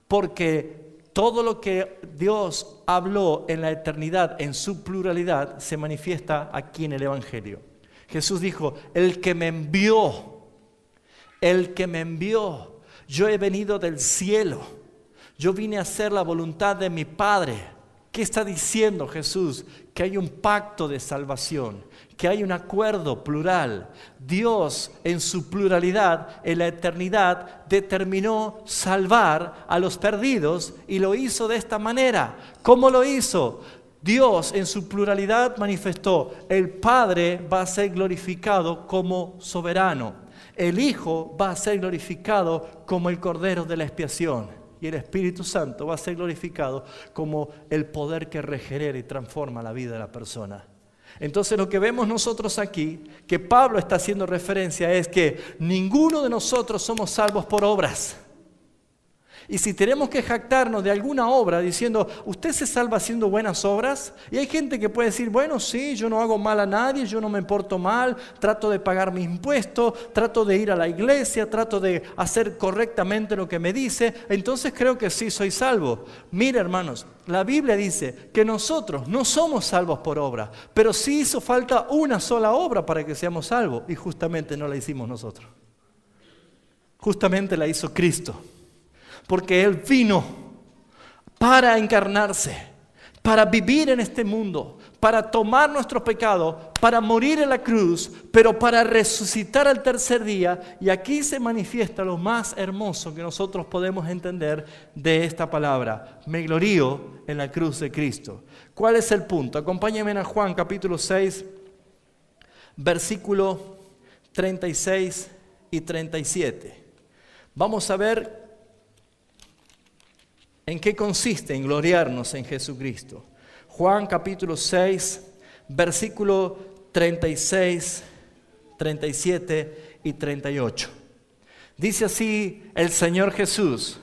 Porque todo lo que Dios habló en la eternidad, en su pluralidad, se manifiesta aquí en el evangelio. Jesús dijo, el que me envió, yo he venido del cielo, yo vine a hacer la voluntad de mi Padre. ¿Qué está diciendo Jesús? Que hay un pacto de salvación, que hay un acuerdo plural. Dios en su pluralidad, en la eternidad, determinó salvar a los perdidos y lo hizo de esta manera. ¿Cómo lo hizo? Dios en su pluralidad manifestó, el Padre va a ser glorificado como soberano, el Hijo va a ser glorificado como el Cordero de la expiación. Y el Espíritu Santo va a ser glorificado como el poder que regenera y transforma la vida de la persona. Entonces lo que vemos nosotros aquí, que Pablo está haciendo referencia, es que ninguno de nosotros somos salvos por obras. Y si tenemos que jactarnos de alguna obra diciendo, ¿usted se salva haciendo buenas obras? Y hay gente que puede decir, bueno, sí, yo no hago mal a nadie, yo no me porto mal, trato de pagar mis impuestos, trato de ir a la iglesia, trato de hacer correctamente lo que me dice, entonces creo que sí soy salvo. Mira, hermanos, la Biblia dice que nosotros no somos salvos por obra, pero sí hizo falta una sola obra para que seamos salvos, y justamente no la hicimos nosotros. Justamente la hizo Cristo. Porque Él vino para encarnarse, para vivir en este mundo, para tomar nuestro pecado, para morir en la cruz, pero para resucitar al tercer día. Y aquí se manifiesta lo más hermoso que nosotros podemos entender de esta palabra. Me glorío en la cruz de Cristo. ¿Cuál es el punto? Acompáñenme a Juan capítulo 6, versículo 36 y 37. Vamos a ver ¿en qué consiste en gloriarnos en Jesucristo? Juan capítulo 6, versículo 36, 37 y 38. Dice así el Señor Jesús: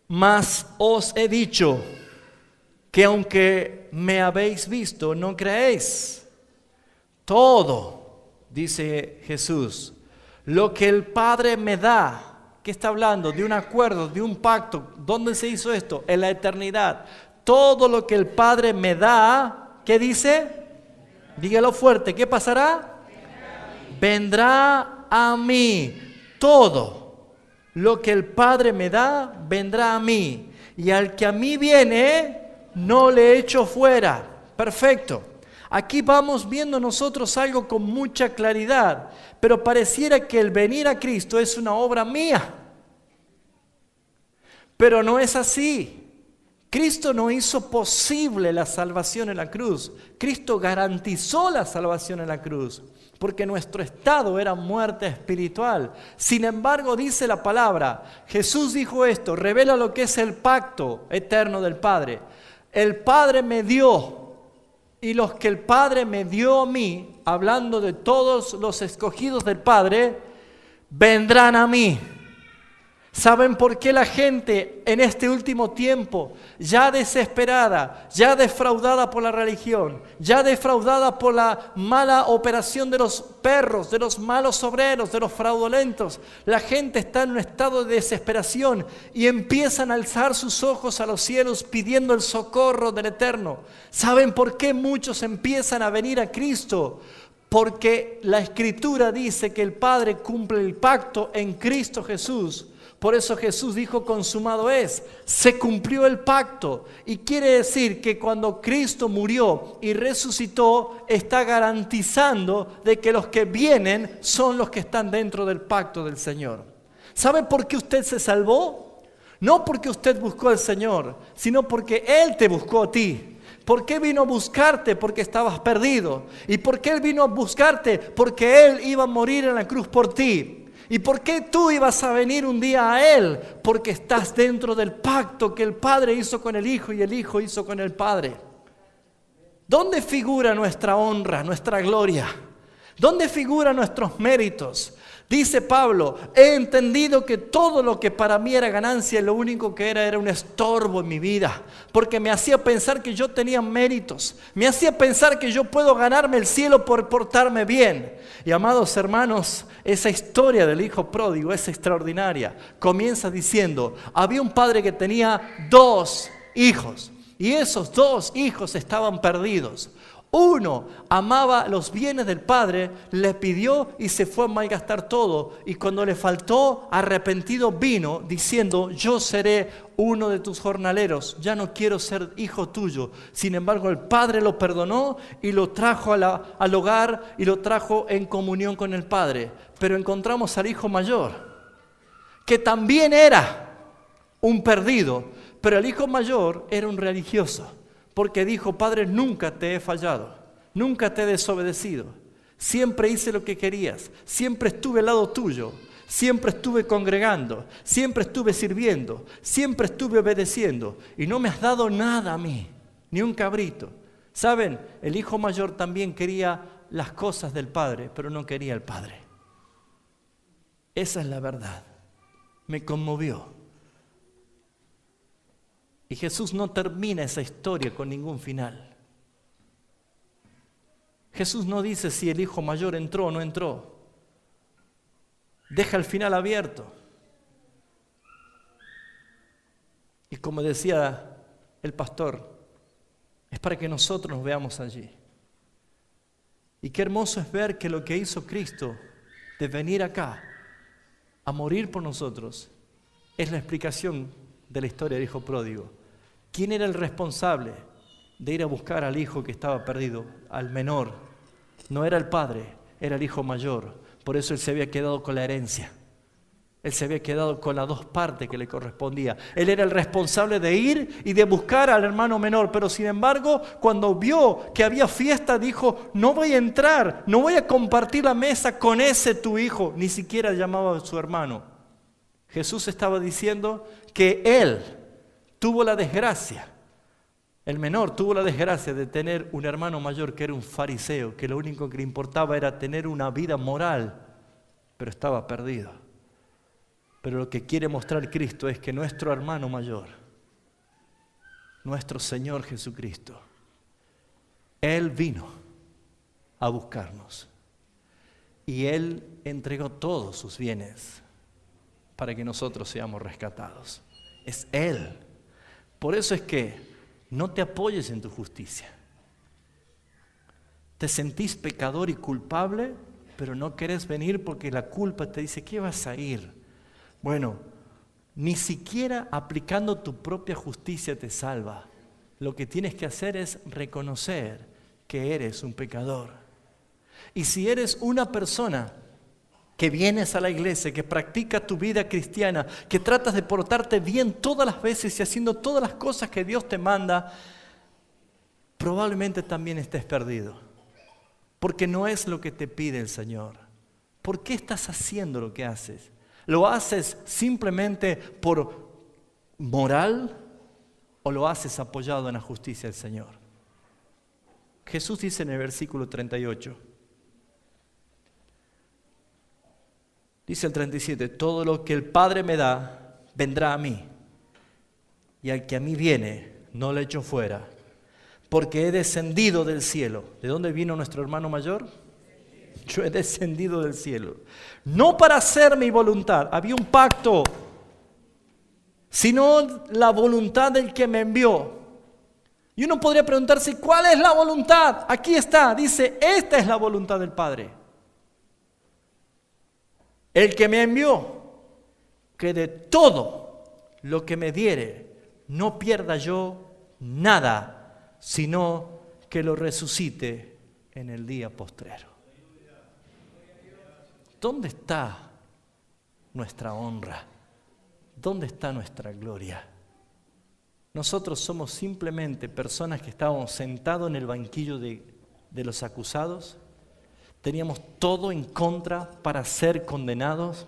mas os he dicho que aunque me habéis visto, no creéis. Todo, dice Jesús, lo que el Padre me da, ¿qué está hablando? De un acuerdo, de un pacto. ¿Dónde se hizo esto? En la eternidad. Todo lo que el Padre me da, ¿qué dice? Dígalo fuerte, ¿qué pasará? Vendrá a mí. Todo lo que el Padre me da, vendrá a mí. Y al que a mí viene, no le echo fuera. Perfecto. Aquí vamos viendo nosotros algo con mucha claridad, pero pareciera que el venir a Cristo es una obra mía. Pero no es así. Cristo no hizo posible la salvación en la cruz. Cristo garantizó la salvación en la cruz, porque nuestro estado era muerte espiritual. Sin embargo, dice la palabra, Jesús dijo esto, revela lo que es el pacto eterno del Padre. El Padre me dio, y los que el Padre me dio a mí, hablando de todos los escogidos del Padre, vendrán a mí. ¿Saben por qué la gente en este último tiempo, ya desesperada, ya defraudada por la religión, ya defraudada por la mala operación de los perros, de los malos obreros, de los fraudulentos, la gente está en un estado de desesperación y empiezan a alzar sus ojos a los cielos pidiendo el socorro del Eterno? ¿Saben por qué muchos empiezan a venir a Cristo? Porque la Escritura dice que el Padre cumple el pacto en Cristo Jesús. Por eso Jesús dijo, consumado es, se cumplió el pacto. Y quiere decir que cuando Cristo murió y resucitó, está garantizando de que los que vienen son los que están dentro del pacto del Señor. ¿Sabe por qué usted se salvó? No porque usted buscó al Señor, sino porque Él te buscó a ti. ¿Por qué vino a buscarte? Porque estabas perdido. ¿Y por qué Él vino a buscarte? Porque Él iba a morir en la cruz por ti. ¿Y por qué tú ibas a venir un día a Él? Porque estás dentro del pacto que el Padre hizo con el Hijo y el Hijo hizo con el Padre. ¿Dónde figura nuestra honra, nuestra gloria? ¿Dónde figuran nuestros méritos? Dice Pablo, he entendido que todo lo que para mí era ganancia, lo único que era un estorbo en mi vida, porque me hacía pensar que yo tenía méritos, me hacía pensar que yo puedo ganarme el cielo por portarme bien. Y amados hermanos, esa historia del hijo pródigo es extraordinaria. Comienza diciendo, había un padre que tenía 2 hijos y esos 2 hijos estaban perdidos. Uno amaba los bienes del padre, le pidió y se fue a malgastar todo. Y cuando le faltó, arrepentido vino diciendo, yo seré uno de tus jornaleros, ya no quiero ser hijo tuyo. Sin embargo, el padre lo perdonó y lo trajo al hogar y lo trajo en comunión con el padre. Pero encontramos al hijo mayor, que también era un perdido, pero el hijo mayor era un religioso. Porque dijo, Padre, nunca te he fallado, nunca te he desobedecido, siempre hice lo que querías, siempre estuve al lado tuyo, siempre estuve congregando, siempre estuve sirviendo, siempre estuve obedeciendo y no me has dado nada a mí, ni un cabrito. ¿Saben? El hijo mayor también quería las cosas del Padre, pero no quería al Padre. Esa es la verdad. Me conmovió. Y Jesús no termina esa historia con ningún final. Jesús no dice si el hijo mayor entró o no entró. Deja el final abierto. Y como decía el pastor, es para que nosotros nos veamos allí. Y qué hermoso es ver que lo que hizo Cristo de venir acá a morir por nosotros es la explicación de la historia del hijo pródigo. ¿Quién era el responsable de ir a buscar al hijo que estaba perdido, al menor? No era el padre, era el hijo mayor. Por eso él se había quedado con la herencia. Él se había quedado con las 2 partes que le correspondía. Él era el responsable de ir y de buscar al hermano menor. Pero sin embargo, cuando vio que había fiesta, dijo, no voy a entrar, no voy a compartir la mesa con ese tu hijo. Ni siquiera llamaba a su hermano. Jesús estaba diciendo que él tuvo la desgracia, el menor tuvo la desgracia de tener un hermano mayor que era un fariseo, que lo único que le importaba era tener una vida moral, pero estaba perdido. Pero lo que quiere mostrar Cristo es que nuestro hermano mayor, nuestro Señor Jesucristo, Él vino a buscarnos y Él entregó todos sus bienes para que nosotros seamos rescatados. Es Él. Por eso es que no te apoyes en tu justicia. ¿Te sentís pecador y culpable, pero no querés venir porque la culpa te dice, ¿qué vas a ir? Bueno, ni siquiera aplicando tu propia justicia te salva. Lo que tienes que hacer es reconocer que eres un pecador. Y si eres una persona que vienes a la iglesia, que practica tu vida cristiana, que tratas de portarte bien todas las veces y haciendo todas las cosas que Dios te manda, probablemente también estés perdido. Porque no es lo que te pide el Señor. ¿Por qué estás haciendo lo que haces? ¿Lo haces simplemente por moral o lo haces apoyado en la justicia del Señor? Jesús dice en el versículo 38, dice el 37, todo lo que el Padre me da, vendrá a mí. Y al que a mí viene, no le echo fuera. Porque he descendido del cielo. ¿De dónde vino nuestro hermano mayor? Yo he descendido del cielo. No para hacer mi voluntad. Había un pacto. Sino la voluntad del que me envió. Y uno podría preguntarse, ¿cuál es la voluntad? Aquí está. Dice, esta es la voluntad del Padre. El que me envió, que de todo lo que me diere, no pierda yo nada, sino que lo resucite en el día postrero. ¿Dónde está nuestra honra? ¿Dónde está nuestra gloria? Nosotros somos simplemente personas que estábamos sentados en el banquillo de los acusados. Teníamos todo en contra para ser condenados,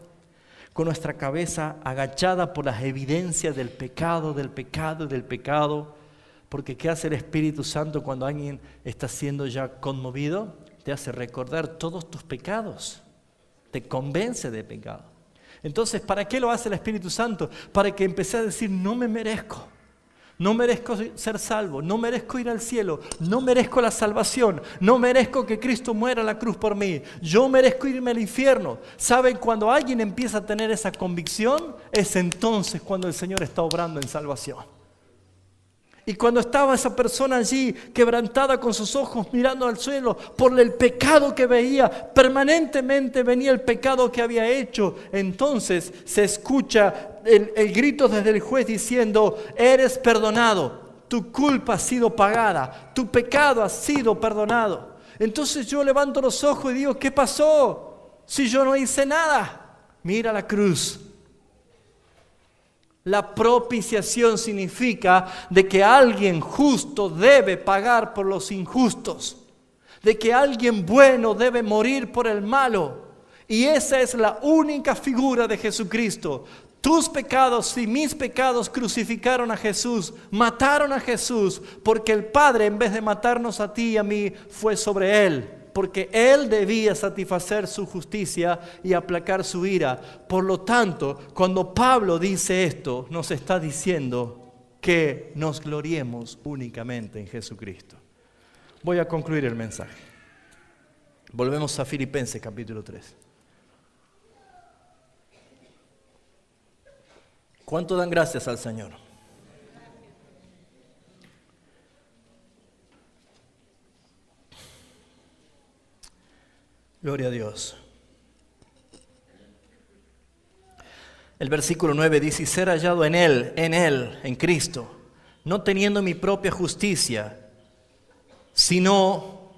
con nuestra cabeza agachada por las evidencias del pecado, del pecado y del pecado. Porque ¿qué hace el Espíritu Santo cuando alguien está siendo ya conmovido? Te hace recordar todos tus pecados, te convence de pecado. Entonces, ¿para qué lo hace el Espíritu Santo? Para que empecé a decir, no me merezco. No merezco ser salvo, no merezco ir al cielo, no merezco la salvación, no merezco que Cristo muera en la cruz por mí, yo merezco irme al infierno. ¿Saben? Cuando alguien empieza a tener esa convicción, es entonces cuando el Señor está obrando en salvación. Y cuando estaba esa persona allí, quebrantada con sus ojos mirando al suelo, por el pecado que veía, permanentemente venía el pecado que había hecho, entonces se escucha el grito desde el juez diciendo, eres perdonado, tu culpa ha sido pagada, tu pecado ha sido perdonado. Entonces yo levanto los ojos y digo, ¿qué pasó? Si yo no hice nada. Mira la cruz. La propiciación significa de que alguien justo debe pagar por los injustos, de que alguien bueno debe morir por el malo. Y esa es la única figura de Jesucristo. Tus pecados y mis pecados crucificaron a Jesús, mataron a Jesús, porque el Padre, en vez de matarnos a ti y a mí, fue sobre Él. Porque Él debía satisfacer su justicia y aplacar su ira. Por lo tanto, cuando Pablo dice esto, nos está diciendo que nos gloriemos únicamente en Jesucristo. Voy a concluir el mensaje. Volvemos a Filipenses capítulo 3. ¿Cuánto dan gracias al Señor? Gloria a Dios. El versículo 9 dice, y ser hallado en Él, en Cristo, no teniendo mi propia justicia, sino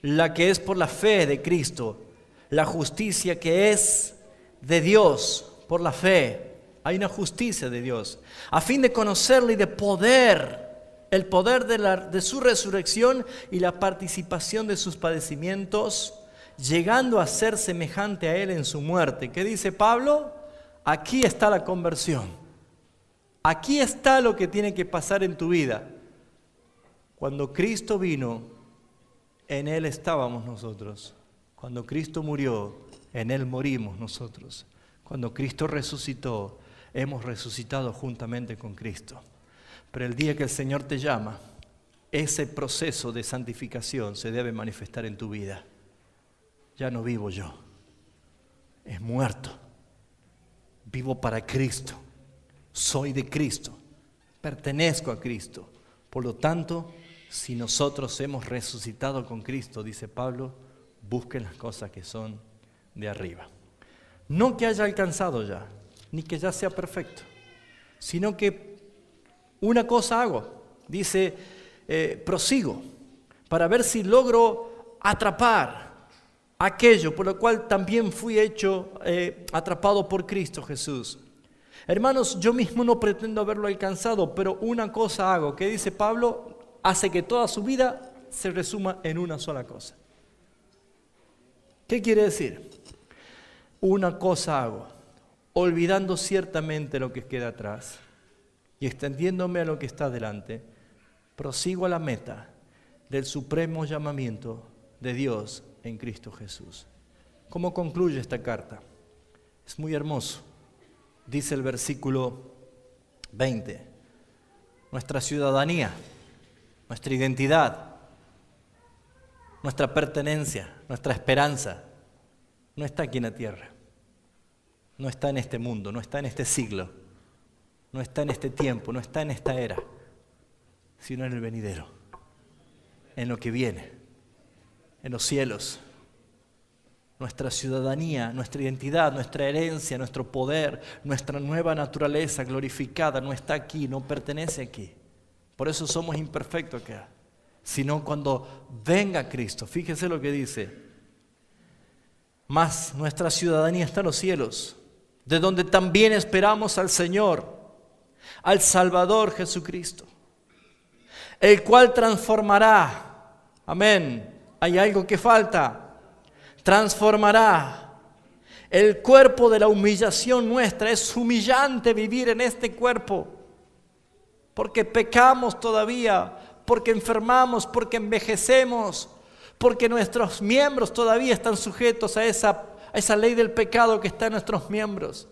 la que es por la fe de Cristo, la justicia que es de Dios por la fe. Hay una justicia de Dios, a fin de conocerle y de poder, el poder de su resurrección y la participación de sus padecimientos, llegando a ser semejante a Él en su muerte. ¿Qué dice Pablo? Aquí está la conversión. Aquí está lo que tiene que pasar en tu vida. Cuando Cristo vino, en Él estábamos nosotros. Cuando Cristo murió, en Él morimos nosotros. Cuando Cristo resucitó, hemos resucitado juntamente con Cristo. Pero el día que el Señor te llama, ese proceso de santificación se debe manifestar en tu vida. Ya no vivo yo, es muerto. Vivo para Cristo, soy de Cristo, pertenezco a Cristo. Por lo tanto, Si nosotros hemos resucitado con Cristo, dice Pablo, busquen las cosas que son de arriba. No que haya alcanzado ya, ni que ya sea perfecto, sino que una cosa hago, dice, prosigo, para ver si logro atrapar aquello por lo cual también fui hecho atrapado por Cristo Jesús. Hermanos, yo mismo no pretendo haberlo alcanzado, pero una cosa hago, que dice Pablo, hace que toda su vida se resuma en una sola cosa. ¿Qué quiere decir? Una cosa hago, olvidando ciertamente lo que queda atrás y extendiéndome a lo que está delante, prosigo a la meta del supremo llamamiento de Dios en Cristo Jesús. ¿Cómo concluye esta carta? Es muy hermoso. Dice el versículo 20, nuestra ciudadanía, nuestra identidad, nuestra pertenencia, nuestra esperanza, no está aquí en la tierra, no está en este mundo, no está en este siglo, no está en este tiempo, no está en esta era, sino en el venidero, en lo que viene, en los cielos. Nuestra ciudadanía, nuestra identidad, nuestra herencia, nuestro poder, nuestra nueva naturaleza glorificada no está aquí, no pertenece aquí. Por eso somos imperfectos acá. Sino cuando venga Cristo, fíjese lo que dice, mas nuestra ciudadanía está en los cielos, de donde también esperamos al Señor, al Salvador Jesucristo, el cual transformará, amén, hay algo que falta, transformará el cuerpo de la humillación nuestra. Es humillante vivir en este cuerpo, porque pecamos todavía, porque enfermamos, porque envejecemos, porque nuestros miembros todavía están sujetos a esa ley del pecado que está en nuestros miembros.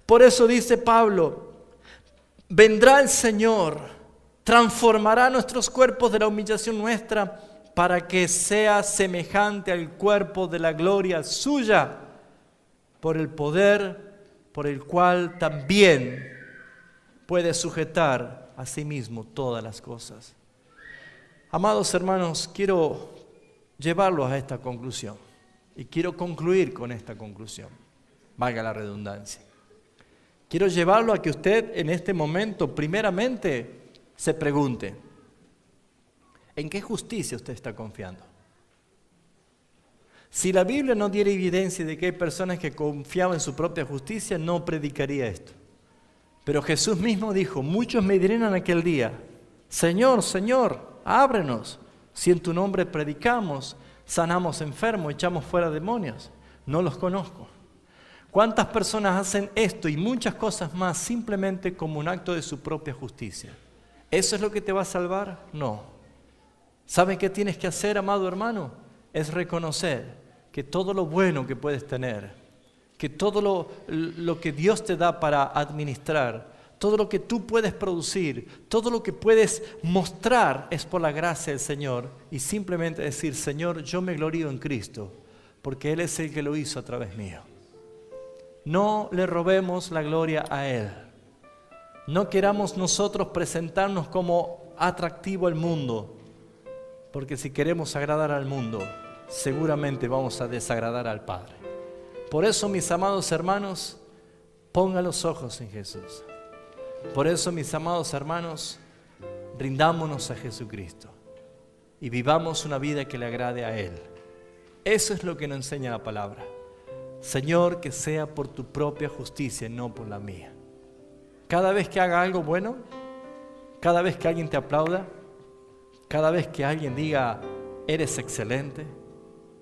Por eso dice Pablo, vendrá el Señor, transformará nuestros cuerpos de la humillación nuestra para que sea semejante al cuerpo de la gloria suya, por el poder por el cual también puede sujetar a sí mismo todas las cosas. Amados hermanos, quiero llevarlos a esta conclusión y quiero concluir con esta conclusión, valga la redundancia. Quiero llevarlo a que usted en este momento primeramente se pregunte, ¿en qué justicia usted está confiando? Si la Biblia no diera evidencia de que hay personas que confiaban en su propia justicia, no predicaría esto. Pero Jesús mismo dijo, muchos me dirán en aquel día, Señor, Señor, ábrenos, si en tu nombre predicamos, sanamos enfermos, echamos fuera demonios. No los conozco. ¿Cuántas personas hacen esto y muchas cosas más simplemente como un acto de su propia justicia? ¿Eso es lo que te va a salvar? No. ¿Sabes qué tienes que hacer, amado hermano? Es reconocer que todo lo bueno que puedes tener, que todo lo que Dios te da para administrar, todo lo que tú puedes producir, todo lo que puedes mostrar es por la gracia del Señor y simplemente decir, Señor, yo me glorío en Cristo porque Él es el que lo hizo a través mío. No le robemos la gloria a Él. No queramos nosotros presentarnos como atractivo al mundo, porque si queremos agradar al mundo, seguramente vamos a desagradar al Padre. Por eso, mis amados hermanos, pongan los ojos en Jesús. Por eso, mis amados hermanos, rindámonos a Jesucristo y vivamos una vida que le agrade a Él. Eso es lo que nos enseña la palabra. Señor, que sea por tu propia justicia y no por la mía. Cada vez que haga algo bueno, cada vez que alguien te aplauda, cada vez que alguien diga, eres excelente,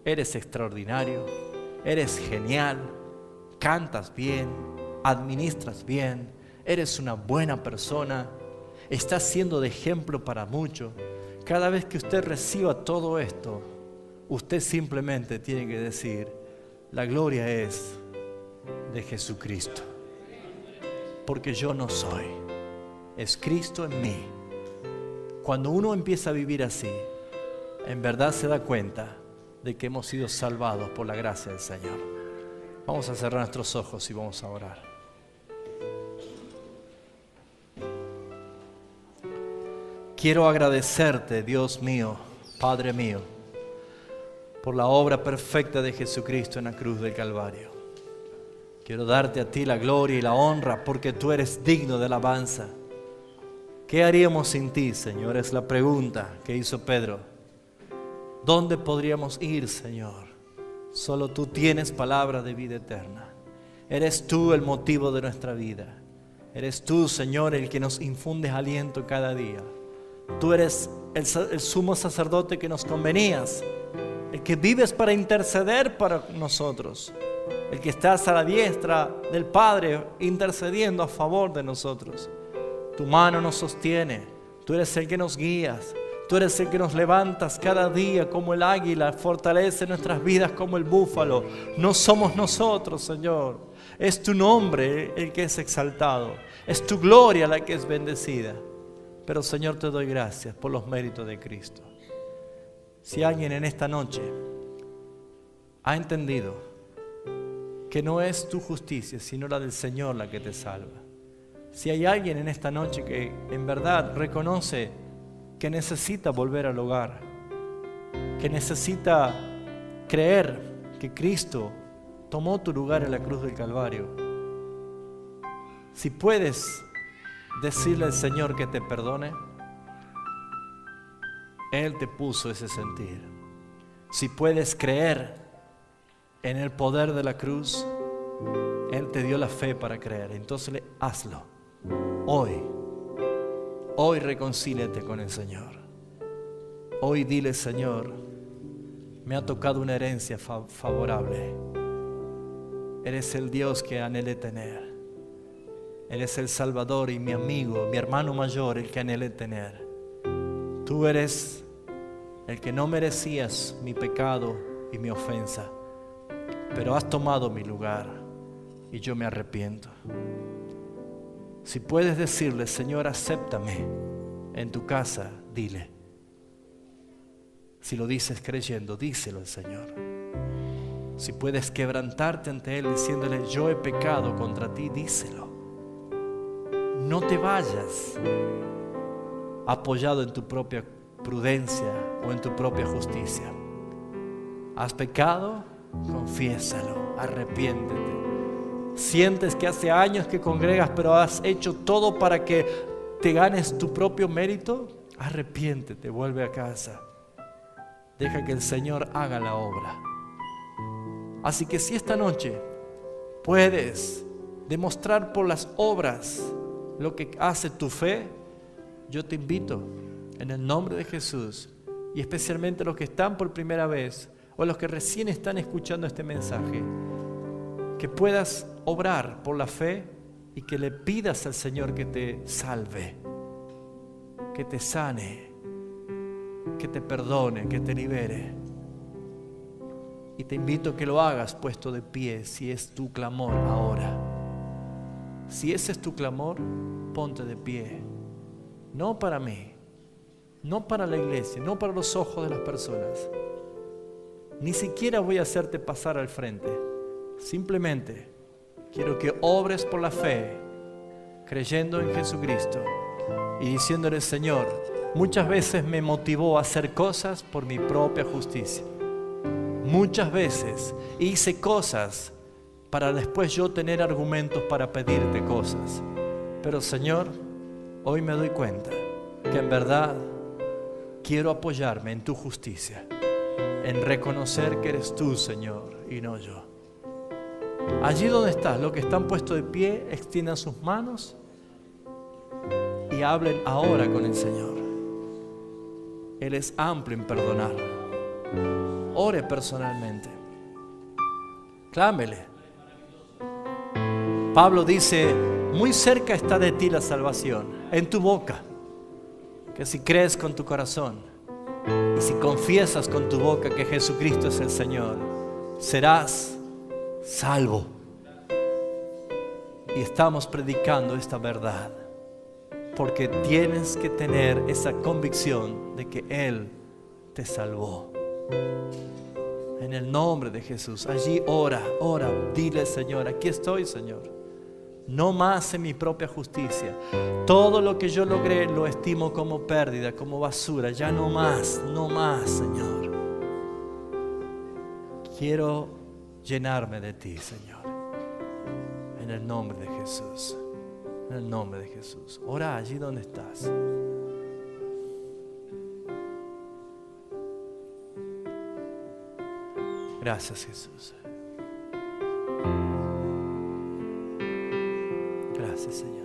eres extraordinario, eres genial, cantas bien, administras bien, eres una buena persona, estás siendo de ejemplo para muchos. Cada vez que usted reciba todo esto, usted simplemente tiene que decir, la gloria es de Jesucristo. Porque yo no soy, es Cristo en mí. Cuando uno empieza a vivir así, en verdad se da cuenta de que hemos sido salvados por la gracia del Señor. Vamos a cerrar nuestros ojos y vamos a orar. quiero agradecerte, Dios mío, Padre mío, por la obra perfecta de Jesucristo en la cruz del Calvario. Quiero darte a ti la gloria y la honra porque tú eres digno de alabanza. ¿Qué haríamos sin ti, Señor? Es la pregunta que hizo Pedro. ¿Dónde podríamos ir, Señor? Solo tú tienes palabra de vida eterna. Eres tú el motivo de nuestra vida. Eres tú, Señor, el que nos infundes aliento cada día. Tú eres el sumo sacerdote que nos convenías, el que vives para interceder para nosotros, el que estás a la diestra del Padre intercediendo a favor de nosotros. Tu mano nos sostiene, tú eres el que nos guías, tú eres el que nos levantas cada día como el águila, fortalece nuestras vidas como el búfalo. No somos nosotros, Señor, es tu nombre el que es exaltado, es tu gloria la que es bendecida. Pero, Señor, te doy gracias por los méritos de Cristo. Si alguien en esta noche ha entendido que no es tu justicia, sino la del Señor la que te salva. Si hay alguien en esta noche que en verdad reconoce que necesita volver al hogar, que necesita creer que Cristo tomó tu lugar en la cruz del Calvario, si puedes decirle al Señor que te perdone, Él te puso ese sentir. Si puedes creer en el poder de la cruz, Él te dio la fe para creer. Entonces hazlo. Hoy reconcíliate con el Señor. Hoy dile: Señor, me ha tocado una herencia favorable. Eres el Dios que anhelé tener. Eres el Salvador y mi amigo, mi hermano mayor, el que anhelé tener. Tú eres el que no merecías mi pecado y mi ofensa, pero has tomado mi lugar y yo me arrepiento. Si puedes decirle: Señor, acéptame en tu casa, dile. Si lo dices creyendo, díselo al Señor. Si puedes quebrantarte ante Él diciéndole: yo he pecado contra ti, díselo. No te vayas apoyado en tu propia prudencia o en tu propia justicia. ¿Has pecado? Confiésalo, arrepiéntete. Sientes que hace años que congregas, pero has hecho todo para que te ganes tu propio mérito. Arrepiéntete, vuelve a casa. Deja que el Señor haga la obra. Así que si esta noche puedes demostrar por las obras lo que hace tu fe, yo te invito en el nombre de Jesús, y especialmente los que están por primera vez o los que recién están escuchando este mensaje, que puedas obrar por la fe y que le pidas al Señor que te salve, que te sane, que te perdone, que te libere. Y te invito a que lo hagas puesto de pie si es tu clamor ahora. Si ese es tu clamor, ponte de pie. No para mí, no para la iglesia, no para los ojos de las personas. Ni siquiera voy a hacerte pasar al frente. Simplemente quiero que obres por la fe, creyendo en Jesucristo y diciéndole: Señor, muchas veces me motivó a hacer cosas por mi propia justicia. Muchas veces hice cosas para después yo tener argumentos para pedirte cosas. Pero, Señor, hoy me doy cuenta que en verdad quiero apoyarme en tu justicia, en reconocer que eres tú, Señor, y no yo. Allí donde estás, los que están puestos de pie, extiendan sus manos y hablen ahora con el Señor. Él es amplio en perdonar. Ore personalmente. Clámele. Pablo dice: muy cerca está de ti la salvación, en tu boca, que si crees con tu corazón y si confiesas con tu boca que Jesucristo es el Señor, serás salvo. Y estamos predicando esta verdad porque tienes que tener esa convicción de que Él te salvó. En el nombre de Jesús, allí ora, dile: Señor, aquí estoy, Señor. No más en mi propia justicia. Todo lo que yo logré lo estimo como pérdida, como basura. Ya no más, Señor. Quiero llenarme de ti, Señor. En el nombre de Jesús. En el nombre de Jesús. Ora allí donde estás. Gracias, Jesús. Gracias, Señor.